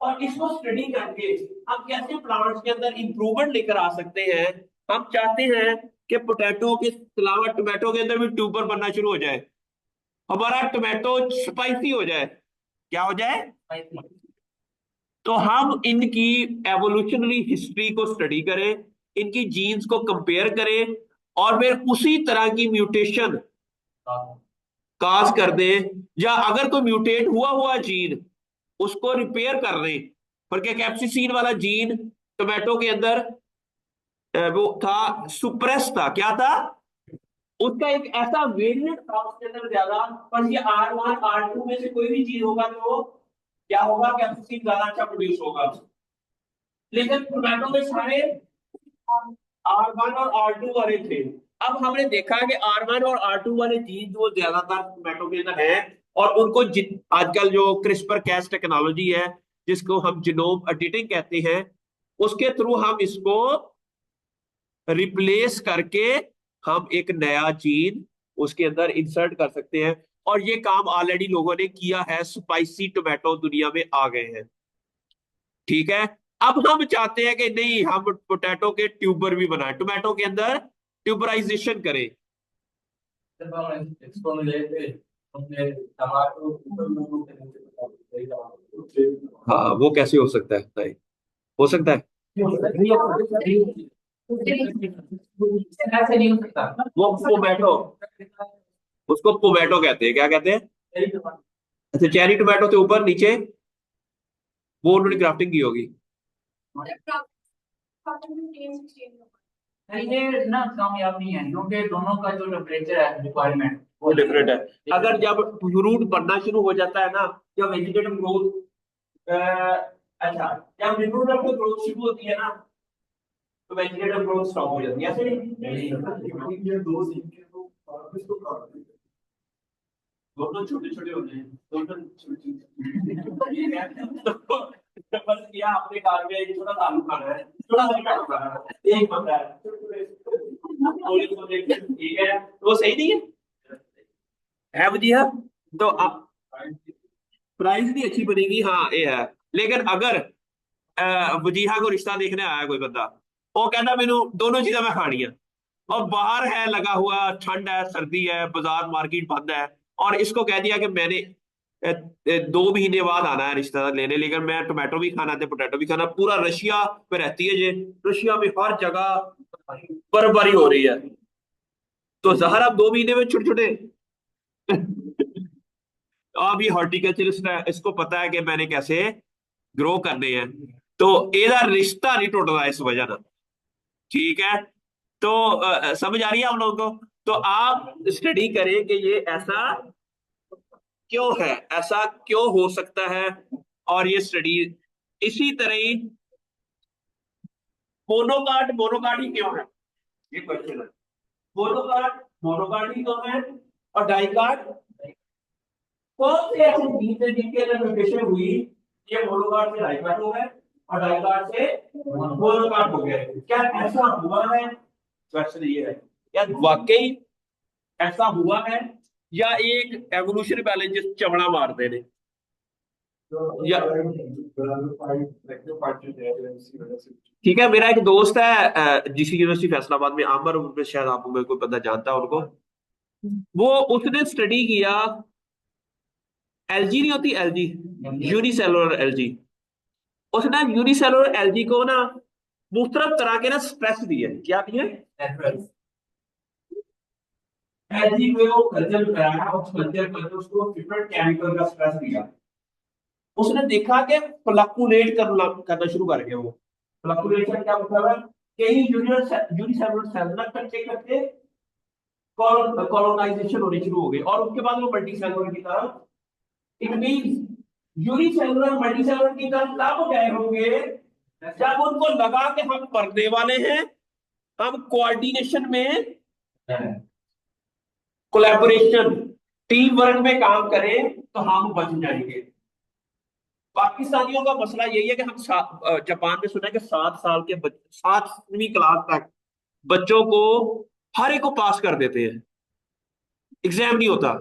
और इसको स्टडी करके हम कैसे प्लांट्स के अंदर इंप्रूवमेंट लेकर आ सकते हैं। हम चाहते हैं कि पोटैटो के अलावा टोमेटो के अंदर भी ट्यूबर बनना शुरू हो जाए, हमारा टोमेटो स्पाइसी हो जाए। क्या हो जाए? तो हम इनकी एवोल्यूशनरी हिस्ट्री को स्टडी करें, इनकी जीन्स को कंपेयर करें, और फिर उसी तरह की म्यूटेशन काज कर दें, या अगर कोई म्यूटेट हुआ हुआ जीन उसको रिपेयर कर दें। पर क्या कैप्सिसीन वाला जीन टोमेटो के अंदर वो था, सुप्रेस था, क्या था? उसका एक ऐसा वेरिएंट था उसके अंदर ज्यादा, पर ये R1 R2 में से कोई भी चीज होगा तो क्या होगा, कैप्सिसीन ज्यादा अच्छा प्रोड्यूस होगा। लेकिन टोमेटो में सारे R1 और R2 वाले थे। अब हमने देखा कि R1 और R2 वाले जीन जो ज्यादातर टोमेटो के अंदर है, और उनको आजकल जो क्रिस्पर कैस टेक्नोलॉजी है, जिसको हम जीनोम एडिटिंग कहते हैं, उसके थ्रू हम इसको रिप्लेस करके हम एक नया जीन उसके अंदर इंसर्ट कर सकते हैं। और ये काम ऑलरेडी लोगों ने किया है, स्पाइसी टोमेटो दुनिया में आ गए हैं, ठीक है। अब हम चाहते हैं कि नहीं, हम पोटैटो के ट्यूबर भी बनाए, टोमेटो के अंदर ट्यूबराइजेशन करें। हाँ, वो कैसे हो सकता है नहीं? हो सकता है। वो पोमैटो, उसको पोमैटो कहते हैं, क्या कहते हैं? अच्छा, चेरी टोमेटो के ऊपर नीचे वो उन्होंने ग्राफ्टिंग की होगी। ये ना कामयाब नहीं है, क्योंकि दोनों का जो टेम्परेचर है रिक्वायरमेंट वो डिफरेंट है। अगर जब फ्रूट बनना शुरू हो जाता है ना, जब वेजिटेटिव ग्रोथ, अच्छा, जब रिप्रोडक्टिव ग्रोथ शुरू होती है ना, तो वेजिटेटिव ग्रोथ स्टॉप हो जाती है, ऐसे नहीं? ये दो सीख के इसको काट देंगे। दोनों छोटे छोटे होते हैं, दोनों छोटे ठीक है। तो बस किया आपने कार में एक छोटा सा आलू खाना है, छोटा सा टमाटर खाना है, एक बंदा है थोड़ी को देख ठीक है, तो वो सही नहीं है भजिया। तो प्राइस भी अच्छी बनेगी, हाँ ये है। लेकिन अगर वजीहा को रिश्ता देखने आया कोई बंदा, वो कहना मैनू दोनों चीजें मैं खानी है, और बाहर है लगा हुआ, ठंड है, सर्दी है, बाजार मार्केट बंद है, और इसको कह दिया कि मैंने 2 महीने बाद आना है रिश्तेदार लेने, लेकिन मैं टोमेटो भी खाना है, पोटैटो भी खाना। पूरा रशिया में रहती है ये, रशिया में हर जगह बर्फबारी हो रही है, तो जहर आप 2 महीने में छोटे छोटे आप ये हॉर्टिकल्चरिस्ट है, इसको पता है कि मैंने कैसे ग्रो करने हैं, तो एदा रिश्ता नहीं टूटता इस वजह ना। ठीक है, तो समझ आ रही है आप लोगों को? तो आप स्टडी करें कि ये ऐसा क्यों है, ऐसा क्यों हो सकता है, और ये स्टडी इसी तरह ही मोनोकाट ही क्यों है, ये क्वेश्चन है। मोनोकाट ही क्यों है, और डाइकाट कौन से ऐसे बीज है जिनके अंदर म्यूटेशन हुई, ये मोनोकाट से डाइकाट हो गए और डाइकाट से मोनोकाट हो गए। क्या ऐसा हुआ है, क्वेश्चन ये है, क्या वाकई ऐसा हुआ है, या एक एवोल्यूशन बैलेंस चवड़ा मारते ने? या ठीक है, मेरा एक दोस्त है जीसी यूनिवर्सिटी फैसलाबाद में, आमर, उन पे शायद आप में कोई बंदा जानता है उनको। वो उसने स्टडी किया, एलजी नहीं होती, एलजी यूनिसेलुलर एलजी, उसने यूनिसेलुलर एलजी को ना मुख्तलिफ तरह के ना स्ट्रेस दिए। क्या दिए? एलजी को कल्चर कराया, उस कल्चर पर उसको डिफरेंट केमिकल का स्ट्रेस दिया। उसने देखा कि फ्लक्चुएट करना शुरू कर गए वो। फ्लक्चुएशन क्या मतलब है, कई यूनिसेलुलर सेल ना कच्चे कच्चे कॉलोनाइजेशन होनी शुरू हो गई, और उसके बाद वो मल्टीसेलुलर की तरफ, इट मींस यूनिसेलुलर मल्टीसेलुलर की तरफ तब गए होंगे जब उनको लगा कि हम मरने वाले हैं, हम कोऑर्डिनेशन में, कोलैबोरेशन, टीम वर्क में काम करें तो हम बच जाएंगे। पाकिस्तानियों का मसला यही है कि हम जापान में सुना है कि 7 साल के 7वीं क्लास तक बच्चों को हर एक को पास कर देते हैं, एग्जाम नहीं होता,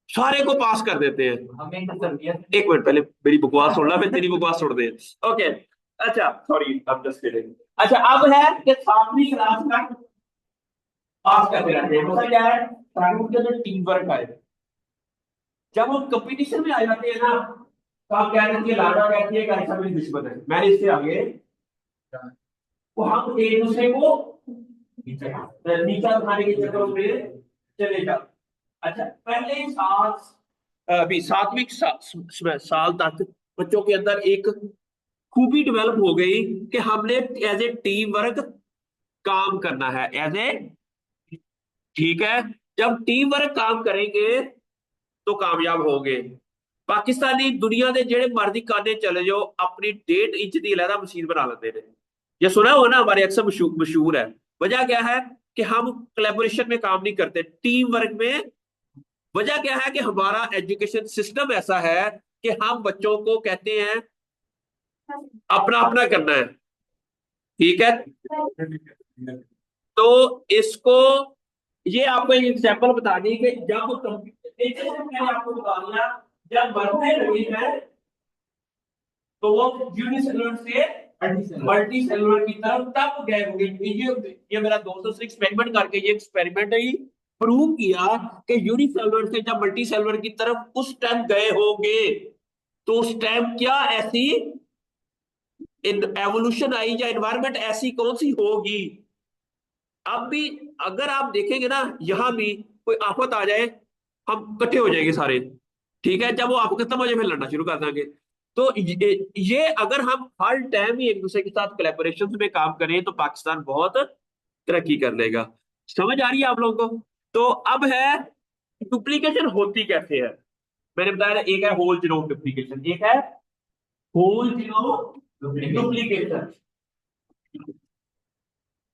सारे को पास कर देते हैं। एक मिनट पहले मेरी बकवास सुनना, फिर तेरी बकवास छोड़ दे। ओके, अच्छा sorry, I am just kidding. अच्छा, अब है कि 7वीं क्लास तक पास करते रहते हैं, मतलब क्या है, ताकि उनके अंदर टीम वर्क आए। जब वो कंपटीशन में आ जाते हैं ना, तो आप कह रहे हैं, लाडा कहती है कि ऐसा मेरी दुश्मन है, मैंने इससे आगे, वो हम एक दूसरे को नीचा दिखाने के चक्कर में चले जाते। अच्छा, पहले अभी 7वीं साल तक बच्चों के अंदर एक खूबी डेवलप हो गई कि हमने एज ए टीम वर्क काम करना है, एज ए, ठीक है, जब टीम वर्क काम करेंगे तो कामयाब होंगे। पाकिस्तानी दुनिया के जेड़े मर्जी काने चले जाओ, अपनी 1.5 इंच की अलहदा मशीन बना लेते हैं। ये सुना होगा ना, हमारे अक्सर मशहूर है। वजह क्या है कि हम कोलैबोरेशन में काम नहीं करते, टीम वर्क में। वजह क्या है कि हमारा एजुकेशन सिस्टम ऐसा है कि हम बच्चों को कहते हैं अपना अपना करना है, ठीक है। तो इसको, ये आपको एक एग्जांपल बता दी कि जब मैंने आपको बता दिया, जब बढ़ने लगी है तो वो यूनिसेलुलर से मल्टी सेलुलर की तरफ तब गए होंगे। ये मेरा दोस्तों से एक्सपेरिमेंट करके, ये एक्सपेरिमेंट ही प्रूव किया कि यूनिसेलुलर से जब मल्टी सेलुलर की तरफ उस टाइम गए होंगे, तो उस टाइम क्या ऐसी एवोल्यूशन आई या एनवायरमेंट ऐसी कौन सी होगी। अब भी अगर आप देखेंगे ना, यहां भी कोई आफत आ जाए, हम इकट्ठे हो जाएंगे सारे, ठीक है। जब वो आफत खत्म हो जाए, फिर लड़ना शुरू कर देंगे। तो ये अगर हम हर टाइम ही एक दूसरे के साथ कोलैबोरेशन में काम करें तो पाकिस्तान बहुत तरक्की कर लेगा। समझ आ रही है आप लोगों को? तो अब है डुप्लीकेशन होती कैसे है। मैंने बताया, एक है होल जीनोम डुप्लीकेशन, एक है whole genome duplication.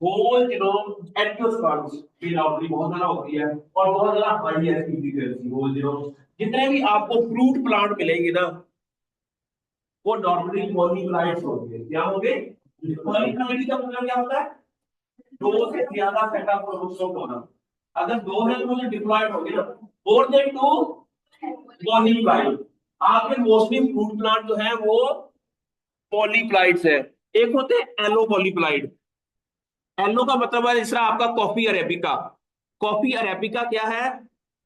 Whole genome angiosperms की नॉर्मली बहुत ज्यादा होती है और बहुत ज्यादा हाई है इसकी फ्रीक्वेंसी। होल जीनोम जितने भी आपको फ्रूट प्लांट मिलेंगे ना वो नॉर्मली पॉलीप्लाइड्स होंगे। क्या होंगे? पॉलीप्लाइड का मतलब क्या होता है? दो से ज्यादा सेट ऑफ क्रोमोसोम होना। अगर दो है तो डिप्लॉयड होंगे ना, मोर देन टू पॉलीप्लाइड। आपके मोस्टली फ्रूट प्लांट जो है वो पॉलीप्लाइड्स है। एक होते हैं एलो पॉलीप्लाइड। एलो का मतलब है जिसका आपका कॉफी अरेबिका। कॉफी अरेबिका क्या है?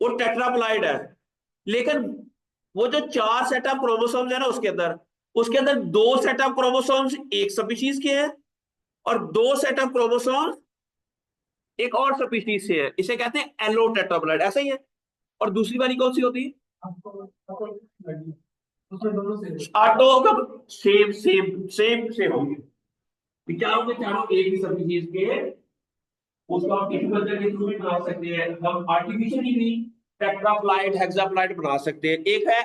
वो टेट्राप्लाइड है। लेकिन वो जो चार सेट ऑफ क्रोमोसोम्स है ना उसके अंदर दो सेट ऑफ क्रोमोसोम्स एक स्पीशीज के हैं और दो सेट ऑफ क्रोमोसोम्स एक और स्पीशीज से है। इसे कहते हैं एलो टेट्राप्लाइड। ऐसा ही है। और दूसरी वाली कौन सी होती है? उसमें दोनों से आटो का सेम सेम सेम से होंगे। चारों के चारों एक ही स्पीशीज के। उसको हम टिश्यू कल्चर के थ्रू भी बना सकते हैं। हम आर्टिफिशियली भी टेट्राप्लाइड हेक्साप्लाइड बना सकते हैं। एक है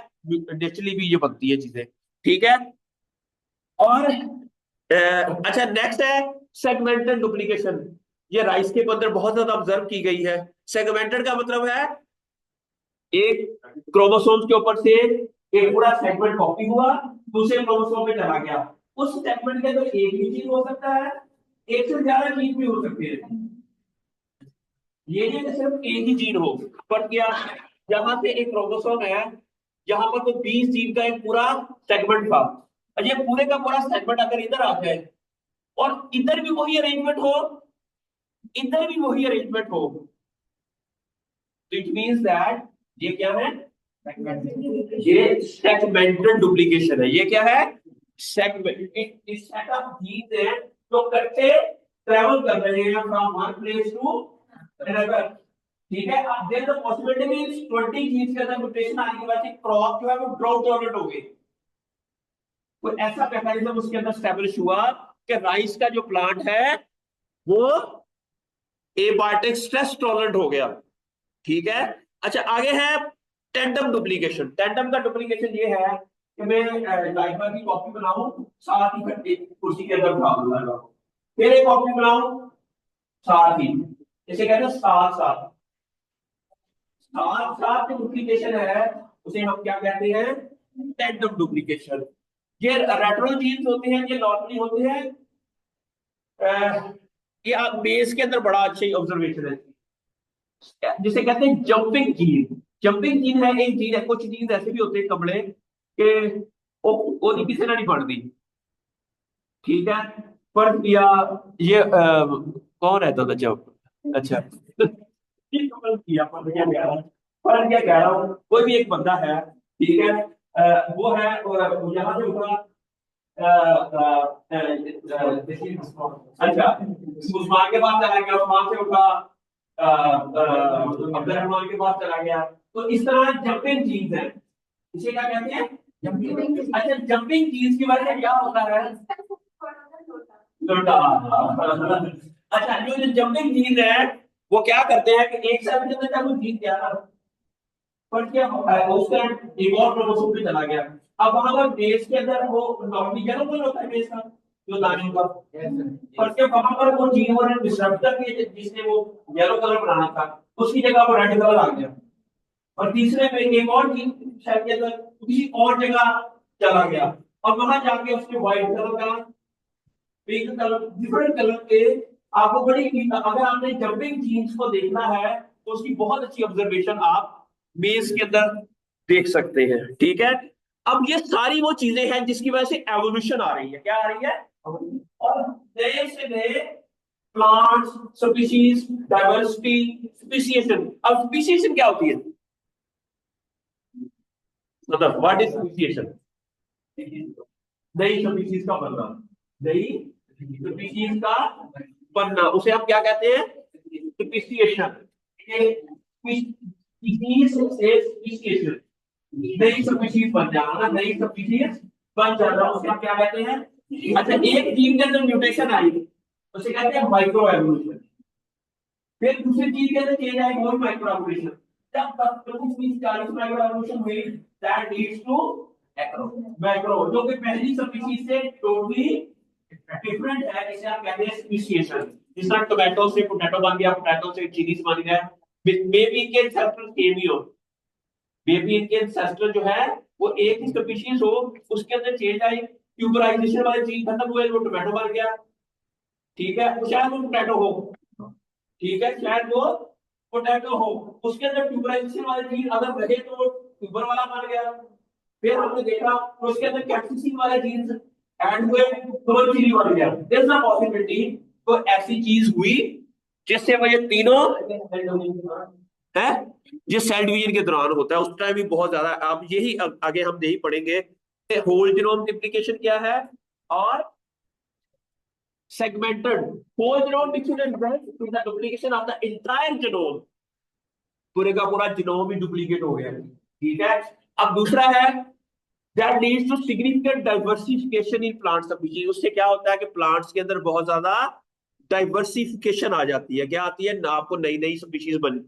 नेचुरली भी ये बनती है चीजें। ठीक है। और अच्छा नेक्स्ट है सेगमेंटेड डुप्लीकेशन। ये राइस के अंदर बहुत ज्यादा ऑब्जर्व की गई है। सेगमेंटेड का मतलब है एक क्रोमोसोम्स के ऊपर से एक पूरा सेगमेंट कॉपी हुआ दूसरे क्रोमोसोम में चला गया। उस सेगमेंट के अंदर एक ही चीज हो सकता है, एक से ज्यादा चीज भी हो सकती है। ये नहीं कि सिर्फ एक ही जीन हो। पर क्या यहाँ पे एक क्रोमोसोम है, यहाँ पर तो 20 जीन का एक पूरा सेगमेंट था। और ये पूरे का पूरा सेगमेंट अगर इधर आ जाए और इधर भी वही अरेंजमेंट हो, इधर भी वही अरेंजमेंट हो, तो इट मींस दैट ये क्या है? ये सेगमेंटेड डुप्लीकेशन है। ये क्या है? सेगमेंट। इस सेट ऑफ जीन्स है जो कट्टे ट्रेवल कर रहे हैं from one place to another. ठीक है। अब देयर द पॉसिबिलिटी कि 20 जीन्स के अंदर म्यूटेशन आने के बाद क्रॉप जो है वो ड्राउट टॉलरेंट हो गई। कोई ऐसा मैकेनिज्म उसके अंदर स्टैब्लिश हुआ कि राइस का जो प्लांट है वो एबायोटिक स्ट्रेस टॉलरेंट हो गया। ठीक है। अच्छा आगे है टेंडम डुप्लीकेशन। टेंडम का डुप्लीकेशन ये है कि मैं लाइफा की कॉपी बनाऊं साथ ही एक कुर्सी के अंदर बिठा दूंगा, फिर एक कॉपी बनाऊं साथ ही, इसे कहते हैं साथ साथ। साथ साथ जो डुप्लीकेशन है उसे हम क्या कहते हैं? Tandem duplication. ये रेट्रो जीन्स होते हैं, ये नॉर्मली होते हैं ये आप बेस के अंदर बड़ा अच्छी ऑब्जर्वेशन है जिसे कहते हैं जंपिंग जीन। जंपिंग जीन है एक जीन है। कुछ जीन ऐसे भी होते हैं कमले के वो नहीं किसी ने नहीं पढ़ दी। ठीक है। पर या ये कौन रहता था जब? अच्छा ये कमल किया पर क्या कह रहा हूँ कोई भी एक बंदा है। ठीक है। वो है यहाँ से उठा अच्छा उस्मान के पास चला गया, उस्मान से उठा अब्दुल रहमान के पास चला गया। तो इस तरह जंपिंग जीन्स है। इसे क्या कहते हैं? जंपिंग। अच्छा जंपिंग जीन्स की वजह से क्या होता है? लोटा। अच्छा जो जंपिंग जीन्स है वो क्या करते हैं कि एक साथ के अंदर जब वो जीत गया ना, पर क्या होता है उसका एक और क्रोमोसोम पे चला गया। अब वहां पर बेस के अंदर वो नॉर्मली येलो कलर होता है बेस का जो दाने का, पर क्या वहां पर वो जीन और डिसरप्टर के जिसने वो येलो कलर बनाना था उसकी जगह वो रेड कलर आ गया। और तीसरे में एक और जीन शायद के अंदर किसी और जगह चला गया और वहां जाके उसके व्हाइट कलर का पिंक कलर डिफरेंट कलर के आपको बड़ी अगर आपने जंपिंग जीन्स को देखना है तो उसकी बहुत अच्छी ऑब्जर्वेशन आप बेस के अंदर देख सकते हैं। ठीक है। अब ये सारी वो चीजें हैं जिसकी वजह से एवोल्यूशन आ रही है। क्या आ रही है? और नए से नए प्लांट्स स्पीशीज डाइवर्सिटी स्पीसीएशन। अब स्पीसीएशन क्या होती है? मतलब व्हाट इज स्पीसीएशन? नई स्पीशीज का बनना। नई स्पीशीज का बनना उसे हम क्या कहते हैं? स्पीसीएशन। स्पीशीज से स्पीसीएशन नई स्पीशीज बन जाना, नई स्पीशीज बन जाना उसे हम क्या कहते हैं? अच्छा एक जीन के अंदर म्यूटेशन आई उसे कहते हैं माइक्रो एवोल्यूशन। फिर दूसरी जीन के अंदर चेंज आई वो माइक्रो एवोल्यूशन। जब तक 40 माइक्रो एवोल्यूशन हुई दैट लीड्स टू मैक्रो जो कि पहली स्पीशीज से टोटली डिफरेंट है। इसे आप कहते हैं स्पीसीएशन। जिस तरह टोमेटो से पोटैटो बन गया, पोटैटो से चिलीज बन गया, बेबी के एंसेस्टर सेम ही हो। बेबी इनके एंसेस्टर जो है वो एक ही स्पीशीज हो, उसके अंदर चेंज आई, ट्यूबराइजेशन वाले जीन खत्म हुए, वो टोमेटो बन गया। ठीक है, वो शायद वो पोटैटो हो। ठीक है, शायद वो पोटैटो हो, उसके अंदर ट्यूबराइजेशन वाले जीन अगर रहे तो वो ट्यूबर वाला बन गया। फिर हमने देखा तो उसके अंदर कैप्सिसिन वाले जीन्स ऐड हुए तो वो चिली बन गया। देयर इज अ पॉसिबिलिटी तो ऐसी चीज हुई जिससे वो ये तीनों है, ये सेल डिवीजन के दौरान होता है, उस टाइम भी बहुत ज्यादा। आप यही आगे हम यही पढ़ेंगे होल जीनोम डिप्लीकेशन क्या है और segmented whole genome duplication is the duplication of the entire genome, पूरे का पूरा जीनोम ही डुप्लीकेट हो गया। ठीक है, अब दूसरा है that leads to significant diversification in plant species. उससे क्या होता है कि प्लांट्स के अंदर बहुत ज्यादा डाइवर्सिफिकेशन आ जाती है, क्या आती है ना, आपको नई नई स्पीशीज बन।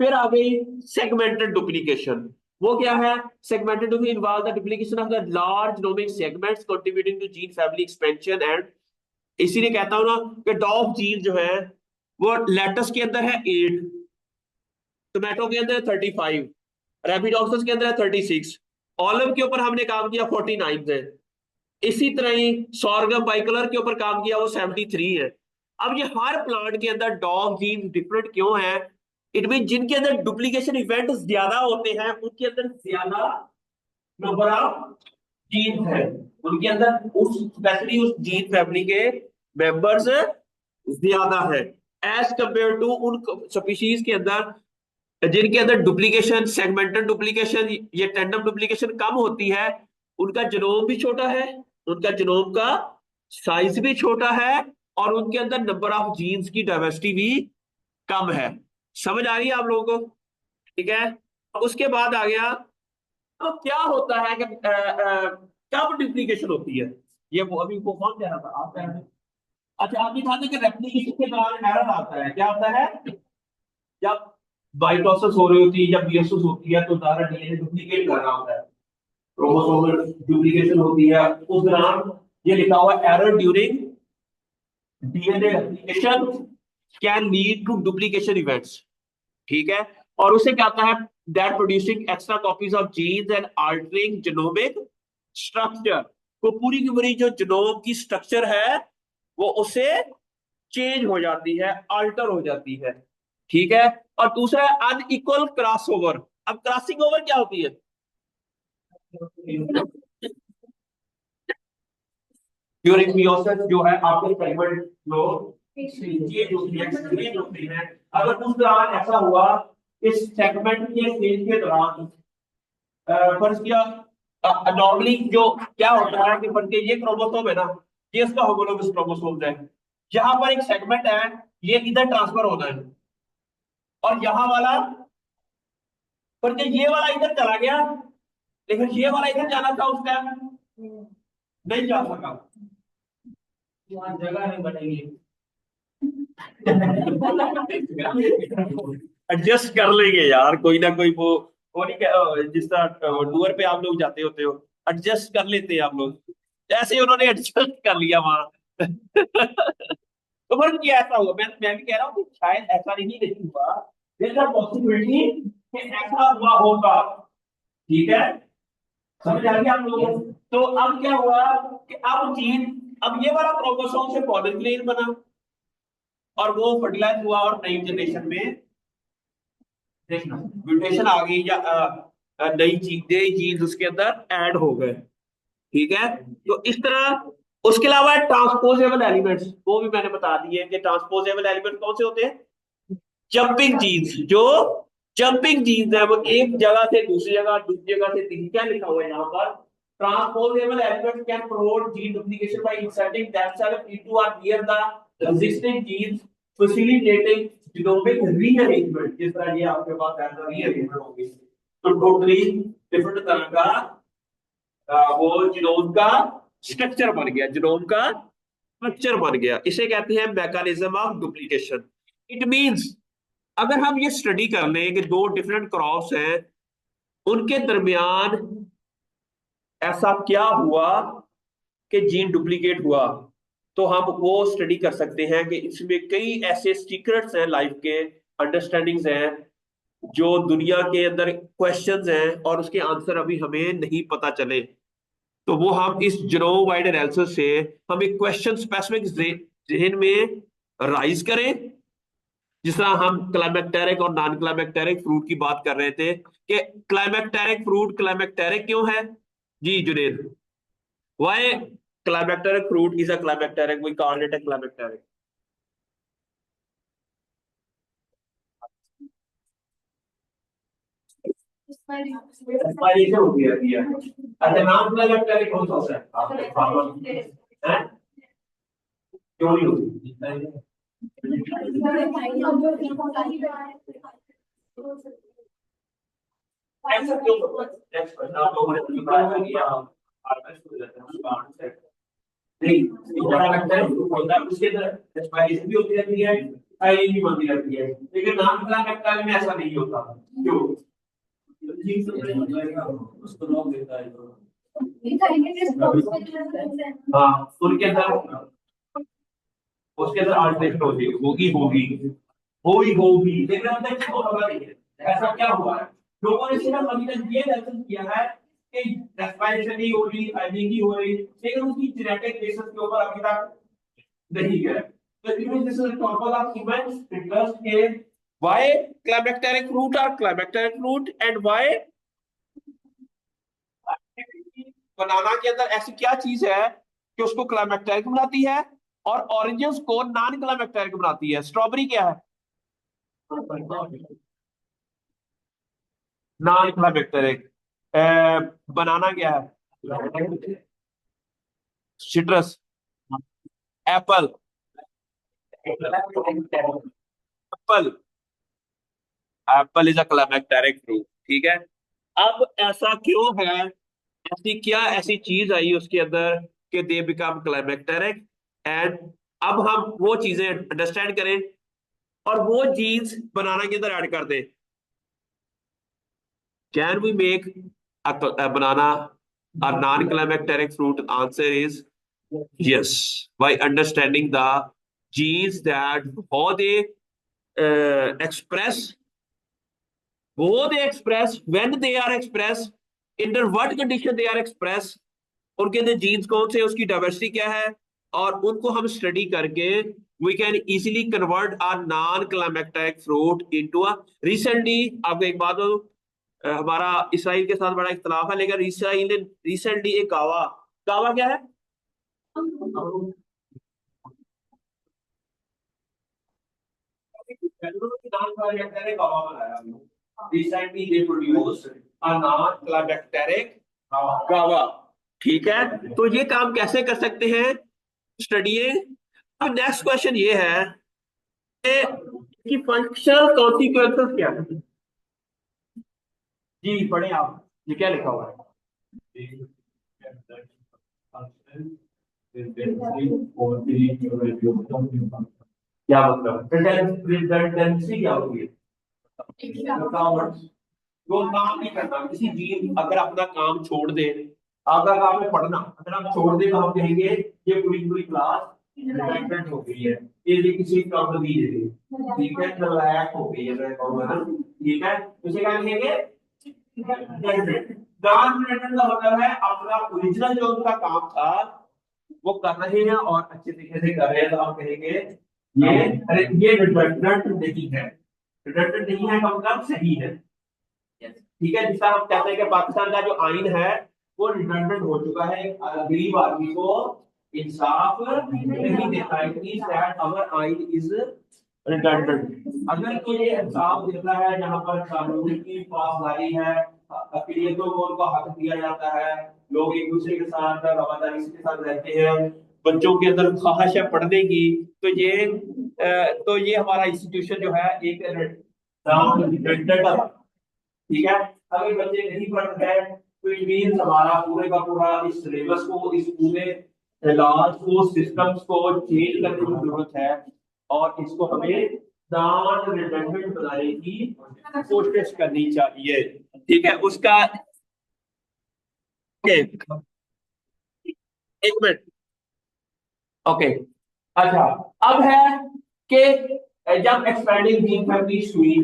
फिर आ गई सेगमेंटेड डुप्लीकेशन, वो क्या है? Segmented involve the duplication of the large genomic segments contributing to gene family expansion and, इसीलिए कहता हूं ना कि डॉग जीन जो है वो लेटस के अंदर है 8, टोमेटो के अंदर 35, रैपिडोप्सिस के अंदर है 36, ऑलिव के ऊपर हमने काम किया 49 है, इसी तरह ही सॉर्गम बाइकलर के ऊपर काम किया वो 73 है। अब ये हर प्लांट के अंदर डॉग जीन डिफरेंट क्यों है? इट मीन जिनके अंदर डुप्लीकेशन इवेंट ज्यादा होते हैं उनके अंदर ज्यादा नंबर ऑफ जीन है, उनके अंदर उस स्पेशली उस जीन फैमिली के मेंबर्स ज्यादा है एज कंपेयर टू उन स्पीशीज के अंदर जिनके अंदर डुप्लीकेशन, सेगमेंटेड डुप्लीकेशन, ये टेंडम डुप्लीकेशन कम होती है। उनका जीनोम भी छोटा है, उनका जीनोम का साइज भी छोटा है और उनके अंदर नंबर ऑफ जीन्स की डाइवर्सिटी भी कम है। समझ आ रही है आप लोगों को? ठीक है, अब उसके बाद आ गया तो क्या होता है कि कब डुप्लीकेशन होती है? ये वो अभी वो कौन कह रहा था, आप कह रहे थे? अच्छा, आप दिखा दें कि रेप्लिकेशन के दौरान एरर आता है, क्या आता है? जब माइटोसिस हो रही होती है, जब मियोसिस होती है तो सारा डीएनए डुप्लीकेट कर रहा होता है, क्रोमोसोमल डुप्लीकेशन होती है, उस दौरान ये लिखा हुआ error during DNA replication can lead to duplication events. ठीक है, और उसे क्या कहता है? That producing extra copies of genes and altering genomic structure, तो पूरी की पूरी जो जीनोम की स्ट्रक्चर है वो उससे चेंज हो जाती है, अल्टर हो जाती है। ठीक है, और दूसरा है अनइक्वल क्रॉसओवर। अब क्रॉसिंग ओवर क्या होती है? ड्यूरिंग मियोसिस जो है आपके सेगमेंट जो चेंज होती है, एक्सचेंज होती है। अगर उस दौरान ऐसा हुआ इस सेगमेंट के स्टेज के दौरान फर्ज किया, नॉर्मली जो क्या होता है कि फर्ज के ये क्रोमोसोम है ना, ये इसका होमोलोगस क्रोमोसोम है, जहां पर एक सेगमेंट है ये इधर ट्रांसफर होना है और यहाँ वाला फर्ज के ये वाला इधर चला गया, लेकिन ये वाला इधर जाना था उस टाइम नहीं जा सका, वहाँ जगह नहीं बनेगी। एडजस्ट कर लेंगे यार, कोई ना कोई वो नहीं जिस तरह टूर पे आप लोग जाते होते हो, एडजस्ट कर लेते हैं आप लोग, ऐसे ही उन्होंने एडजस्ट कर लिया वहां। तो फिर क्या ऐसा हुआ? मैं भी कह रहा हूँ कि शायद ऐसा नहीं हुआ, देयर आर पॉसिबिलिटी कि ऐसा हुआ होगा। ठीक है, समझ आ गया आप लोगों को? तो अब क्या हुआ कि अब जीन, अब ये वाला क्रोमोसोम से पॉलीग्रेन बना और वो फर्टिलाइज हुआ और नई जनरेशन में देखना म्यूटेशन आ गई या नई जीन्स उसके अंदर ऐड हो गए। ठीक है, तो इस तरह उसके अलावा ट्रांसपोजेबल एलिमेंट्स वो भी मैंने बता दिए कि ट्रांसपोजेबल एलिमेंट कौन से होते हैं? जंपिंग जीन्स, जो जंपिंग जीन्स है वो एक जगह से दूसरी जगह, दूसरी जगह से तीसरी, क्या लिखा हुआ है यहाँ पर? Transposable elements can promote gene duplication bye inserting themselves into or near the existing genes, facilitating genomic rearrangement। जिस तरह ये आपके पास ऐसा रीअरेंजमेंट होगी तो टोटली डिफरेंट तरह का वो जीनोम का स्ट्रक्चर बन गया, जीनोम का स्ट्रक्चर बन गया। इसे कहते हैं mechanism of duplication. It means अगर हम ये स्टडी कर लें कि दो डिफरेंट क्रॉस हैं, उनके दरमियान ऐसा क्या हुआ कि जीन डुप्लीकेट हुआ, तो हम वो स्टडी कर सकते हैं कि इसमें कई ऐसे सीक्रेट्स हैं लाइफ के, अंडरस्टैंडिंग्स हैं, जो दुनिया के अंदर क्वेश्चंस हैं और उसके आंसर अभी हमें नहीं पता चले। तो वो हम इस जेनोम वाइड एनालिसिस से हम एक क्वेश्चन स्पेसिफिक जहन में राइज करें। जिस तरह हम क्लाइमेक्टेरिक और नॉन क्लाइमेक्टेरिक फ्रूट की बात कर रहे थे कि क्लाइमेक्टेरिक फ्रूट क्लाइमेक्टेरिक क्यों है। जी Junaid, why climacteric fruit is a climacteric, we call it a climacteric. Expiration होती रहती है। अच्छा, नॉन क्लाइमेक्टेरिक कौन सा होता है आपके फार्मर हैं? क्यों नहीं होती? ऐसा क्यों होता है? नेक्स्ट क्वेश्चन आप लोगों ने बताया कि आप हार्वेस्ट हो जाते हैं उसका आंसर नहीं, बड़ा लगता है होता है उसके अंदर एक्सपायरेशन भी होती रहती है, फाइलिंग भी बनती रहती है, लेकिन नाम प्लान कैपिटल में ऐसा नहीं होता। क्यों? उसको लॉक देता है तो हाँ, उनके अंदर उसके अंदर आल्टरेशन होगी होगी होगी होगी, लेकिन अब तक तो खबर नहीं है ऐसा क्या हुआ है। लोगों ने सिर्फ अभी तक ये दर्शन किया है कि रेस्पिरेशन नहीं हो रही, फाइलिंग ही हो रही, लेकिन उसकी जेनेटिक बेसिस के ऊपर अभी तक नहीं गए। तो even this is topic of immense interest के why climacteric fruit are climacteric fruit and why banana के अंदर ऐसी क्या चीज है कि उसको क्लाइमेक्टेरिक बनाती है और ऑरेंजेस को नॉन क्लाइमेक्टेरिक बनाती है। स्ट्रॉबेरी क्या है? Non climacteric. बनाना क्या है? Citrus. Apple. Apple. Apple is a climacteric fruit, ठीक है। अब ऐसा क्यों है, ऐसी क्या ऐसी चीज आई उसके अंदर कि दे बिकम क्लाइमेक्टेरिक, एंड अब हम वो चीजें अंडरस्टैंड करें और वो जीन्स बनाना के अंदर ऐड कर दें। Can we make a banana a non-climacteric fruit? Answer is yes, by understanding the genes that how they express, when they are expressed, under what condition they are expressed, उनके अंदर jeans कौन से, उसकी diversity क्या है, और उनको हम स्टडी करके we can easily convert a non climacteric fruit into a. Recently आपको एक बात हो, हमारा इसराइल के साथ बड़ा इख्तलाफ है, लेकिन इसराइल ने रिसेंटली एक कावा, कावा क्या है? Recently they produce a non climactic कावा, ठीक है। तो ये काम कैसे कर सकते हैं, स्टडी। अब नेक्स्ट क्वेश्चन ये है कि फंक्शनल कॉन्सिक्वेंसेस क्या है। जी पढ़े आप, ये क्या लिखा हुआ है? क्या मतलब रिडंडेंसी क्या होती है? जो काम नहीं करना, किसी चीज अगर अपना काम छोड़ दे, आपका काम है पढ़ना, अगर आप छोड़ दे तो हम कहेंगे ये पूरी पूरी क्लास रिडंडेंट हो गई है, ये किसी काम दी है, ठीक है, नलायक हो गई है, मैं कहूंगा ना, ठीक है, उसे क्या कहेंगे? नॉन रिडंडेंट का मतलब है अपना ओरिजिनल जो उनका काम था वो कर रहे हैं और अच्छे तरीके से कर रहे हैं, तो आप कहेंगे ये, अरे ये रिडंडेंट नहीं है। रिडंडेंट नहीं है का मतलब सही है, ठीक है। जिसका हम कहते हैं कि पाकिस्तान का जो आइन है वो रिडंडेंट हो चुका है, गरीब आदमी को इंसाफ नहीं देता है, मींस दैट आवर आइन इज रिडंडेंट। अगर तो ये इंसाफ देता है जहां पर कानून की पासदारी है, अक़लियतों को उनका हक दिया जाता है, लोग एक दूसरे के साथ रवादारी के साथ रहते हैं, बच्चों के अंदर ख्वाहिश है पढ़ने की, तो ये हमारा इंस्टीट्यूशन जो है एक रिडंडेंट, ठीक है। अगर बच्चे नहीं पढ़ रहे तो इट मींस हमारा पूरे का पूरा इस सिलेबस को, इस पूरे लॉज को, सिस्टम्स को चेंज करने की जरूरत है और इसको हमें नॉन रिडंडेंट बनाने की कोशिश करनी चाहिए, ठीक है। उसका एक मिनट, ओके। अच्छा, अब है कि जब एक्सपेंडिंग जीन थेरेपी हुई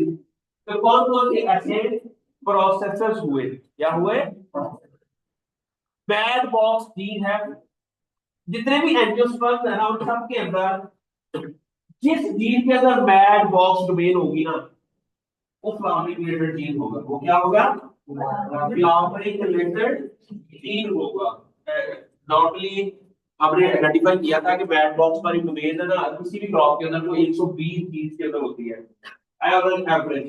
तो कौन कौन से ऐसे प्रोसेसर्स हुए, क्या हुए? मैड बॉक्स जीन है, जितने भी एंजियोस्पर्म है ना उन सब के अंदर जिस जीन के अंदर मैड बॉक्स डोमेन होगी ना वो फ्लावरिंग रिलेटेड जीन होगा। वो क्या होगा? फ्लावरिंग रिलेटेड जीन होगा। नॉर्मली हमने आइडेंटिफाई किया था कि मैड बॉक्स वाली डोमेन है ना किसी भी क्रॉप के अंदर वो 120 जीन्स के अंदर होती है एवरेज।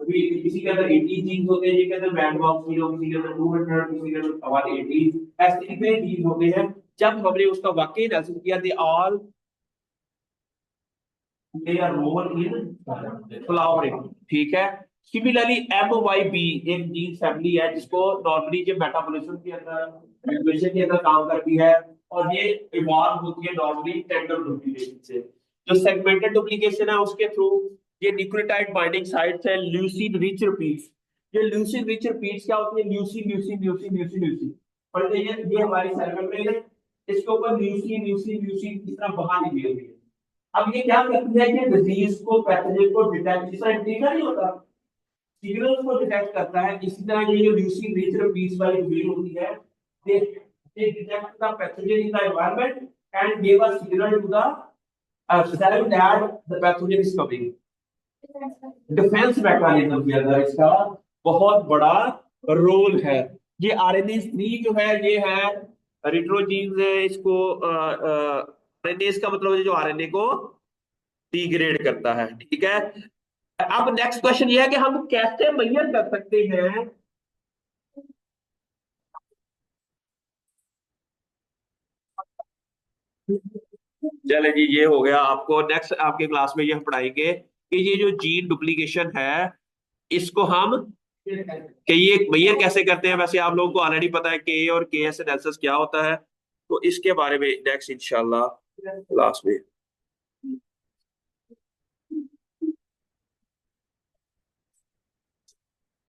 अभी किसी के अंदर 80 जीन्स होते हैं, किसी के अंदर मैड बॉक्स जीन होगी, किसी के अंदर 200, किसी के अंदर 180, ऐसे कितने जीन होते हैं। जब हमने उसका वाकई एनालिसिस किया they all play a role in flowering, ठीक है। सिमिलरली MYB एक जीन फैमिली है जिसको नॉर्मली जो मेटाबॉलिज्म के अंदर रेगुलेशन के अंदर काम करती है और ये इवॉल्व होती है नॉर्मली टेंडर डुप्लीकेशन से। जो सेगमेंटेड डुप्लीकेशन है उसके थ्रू ये न्यूक्लियोटाइड बाइंडिंग साइट्स है ल्यूसीन रिच रिपीट्स। ये ल्यूसीन रिच रिपीट्स क्या होती है? Leucine leucine leucine leucine leucine, और ये हमारी सेल मेम्ब्रेन है, इसके ऊपर ल्यूसीन ल्यूसीन ल्यूसीन इस तरह बहानी दी होती है। अब ये क्या करती है कि डिजीज को पैथोजन को डिटेक्ट, जिस तरह टीका नहीं होता सिग्नल्स को डिटेक्ट करता है, इसी तरह ये जो ल्यूसीन रिच रिपीट्स वाली डोमेन होती है they detect the pathogen in the environment and give a signal to the cell that the pathogen is coming। Defence mechanism के अंदर इसका बहुत बड़ा रोल है। ये RNase-3 जो है ये है रिट्रोजीन्स है, इसको RNase का मतलब है जो RNA को डिग्रेड करता है, ठीक है। अब नेक्स्ट क्वेश्चन ये है कि हम कैसे मेजर कर सकते हैं चले जी, ये हो गया। आपको नेक्स्ट आपके क्लास में ये हम पढ़ाएंगे कि ये जो जीन डुप्लीकेशन है इसको हम कि ये मेजर कैसे करते हैं। वैसे आप लोगों को ऑलरेडी पता है के और के एस एनालिसिस क्या होता है, तो इसके बारे में नेक्स्ट इंशाल्लाह क्लास में